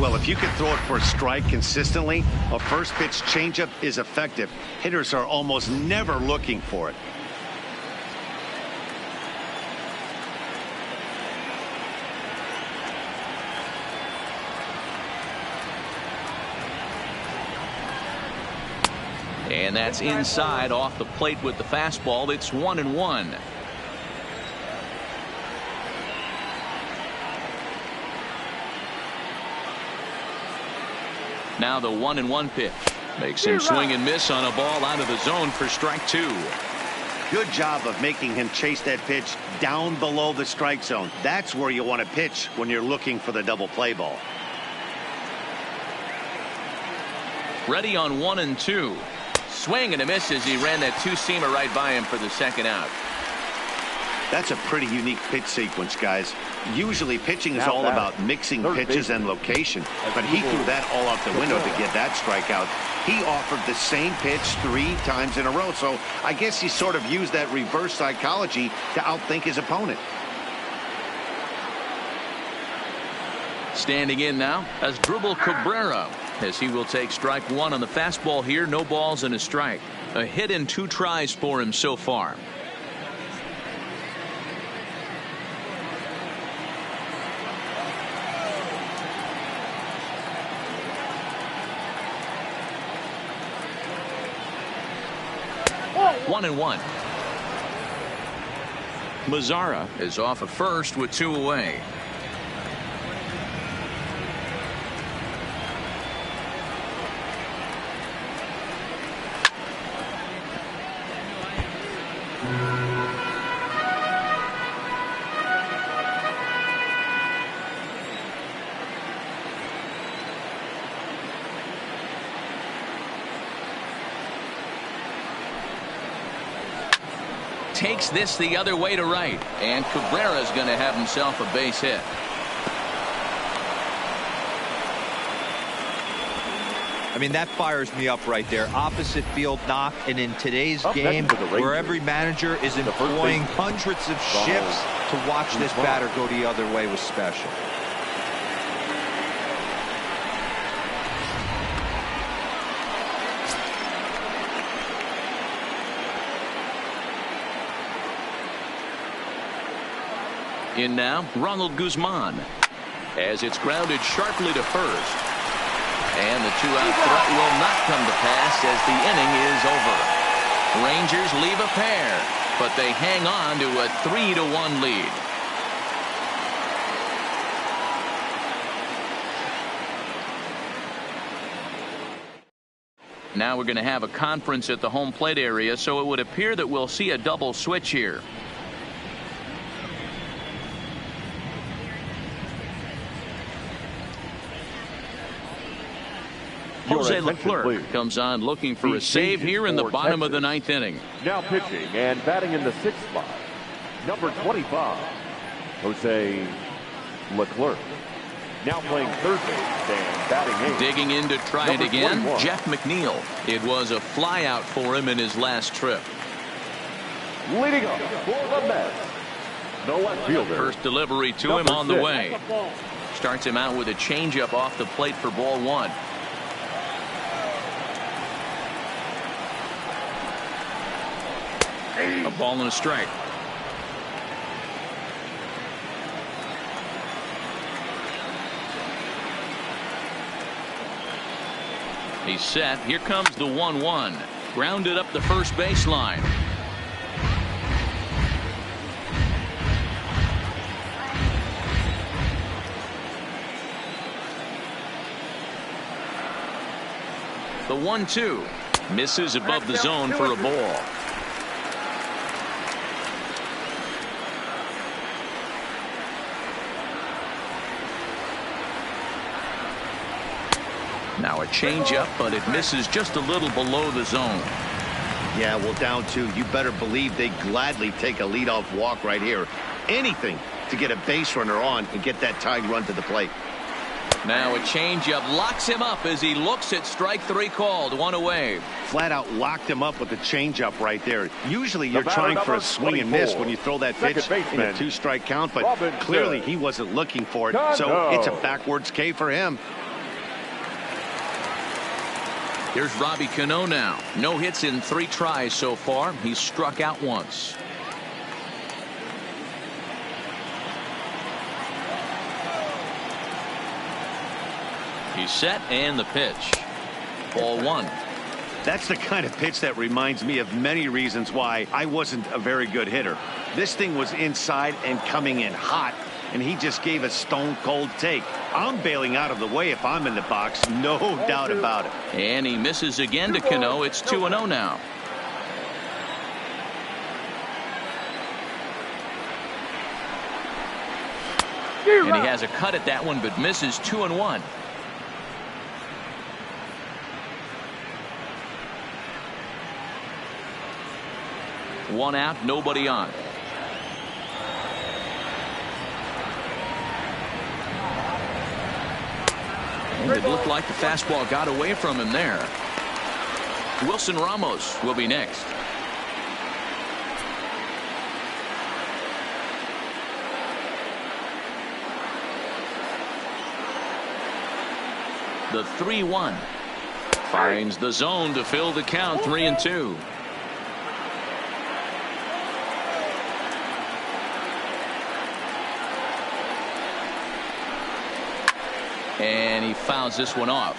Well, if you can throw it for a strike consistently, a first pitch changeup is effective. Hitters are almost never looking for it. And that's inside off the plate with the fastball. It's 1-1. Now the 1-1 pitch makes him swing and miss on a ball out of the zone for strike 2. Good job of making him chase that pitch down below the strike zone. That's where you want to pitch when you're looking for the double play ball. Ready on 1-2. Swing and a miss as he ran that 2-seamer right by him for the second out. That's a pretty unique pitch sequence, guys. Usually pitching is all about mixing pitches and location, but he threw that all out the window to get that strikeout. He offered the same pitch 3 times in a row, so I guess he sort of used that reverse psychology to outthink his opponent. Standing in now as Dribble Cabrera, as he will take strike 1 on the fastball here. No balls and a strike. A hit in 2 tries for him so far. One and one. Mazzara is off at first with 2 away. Takes this the other way to right, and Cabrera's going to have himself a base hit. I mean, that fires me up right there. Opposite field knock, and in today's game, where every manager is employing hundreds of shifts, to watch this batter go the other way was special. In now, Ronald Guzman, as it's grounded sharply to first. And the 2-out threat will not come to pass as the inning is over. Rangers leave a pair, but they hang on to a 3-1 lead. Now we're going to have a conference at the home plate area, so it would appear that we'll see a double switch here. Jose Leclerc comes on looking for a save here in the bottom of the 9th inning. Now pitching and batting in the 6th spot, number 25, Jose Leclerc. Now playing third base and batting 8. Digging in to try it again, 21. Jeff McNeil. It was a flyout for him in his last trip. Leading up for the Mets, the left fielder. First delivery to him on the way. Starts him out with a changeup off the plate for ball 1. A ball and a strike. He's set. Here comes the 1-1. Grounded up the first baseline. The 1-2 misses above the zone for a ball. Now a changeup, but it misses just a little below the zone. Yeah, well, down 2. You better believe they gladly take a leadoff walk right here. Anything to get a base runner on and get that tying run to the plate. Now a changeup locks him up as he looks at strike 3 called. 1 away. Flat out locked him up with the changeup right there. Usually you're trying for a swing and miss when you throw that pitch in a 2-strike count, but clearly he wasn't looking for it, so it's a backwards K for him. Here's Robbie Cano now. No hits in 3 tries so far. He's struck out once. He's set and the pitch. Ball 1. That's the kind of pitch that reminds me of many reasons why I wasn't a very good hitter. This thing was inside and coming in hot, and he just gave a stone cold take. I'm bailing out of the way if I'm in the box, no doubt about it. And he misses again to Cano. It's 2-0 now. And he has a cut at that one, but misses 2-1. One out, nobody on. And it looked like the fastball got away from him there. Wilson Ramos will be next. The 3-1 finds the zone to fill the count. 3-2. And he fouls this one off.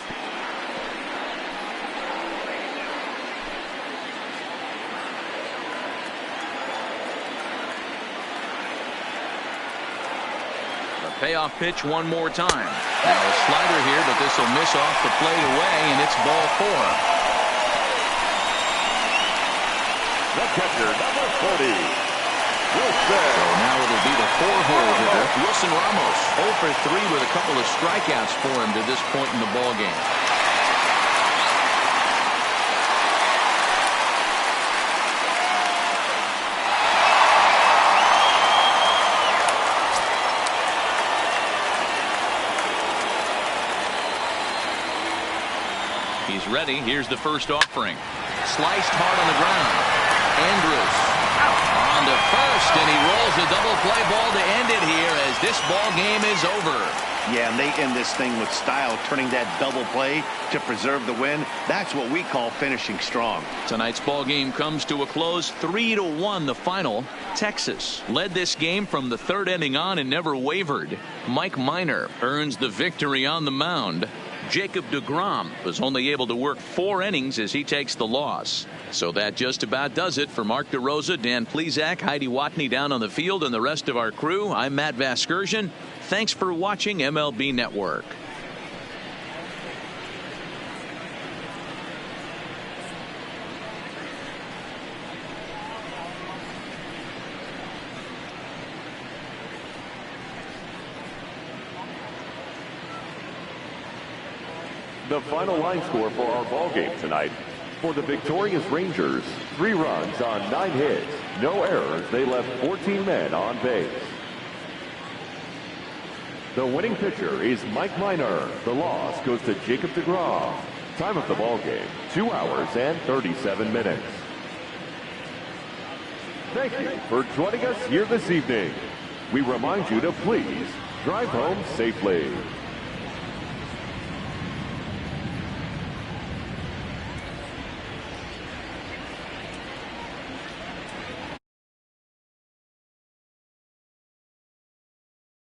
The payoff pitch one more time. Now a slider here, but this will miss off the plate away, and it's ball 4. The catcher, number 40. So now it'll be the 4-hole hitter, Wilson Ramos. 0 for 3 with a couple of strikeouts for him to this point in the ball game. He's ready. Here's the first offering. Sliced hard on the ground. Andrews on to first, and he rolls a double play ball to end it here as this ball game is over. Yeah, and they end this thing with style, turning that double play to preserve the win. That's what we call finishing strong. Tonight's ball game comes to a close. 3-1 the final. Texas led this game from the third inning on and never wavered. Mike Minor earns the victory on the mound. Jacob deGrom was only able to work 4 innings as he takes the loss. So that just about does it for Mark DeRosa, Dan Plesac, Heidi Watney down on the field, and the rest of our crew. I'm Matt Vasgersian. Thanks for watching MLB Network. The final line score for our ball game tonight. For the victorious Rangers, 3 runs on 9 hits, no errors. They left 14 men on base. The winning pitcher is Mike Minor. The loss goes to Jacob deGrom. Time of the ball game, 2 hours and 37 minutes. Thank you for joining us here this evening. We remind you to please drive home safely.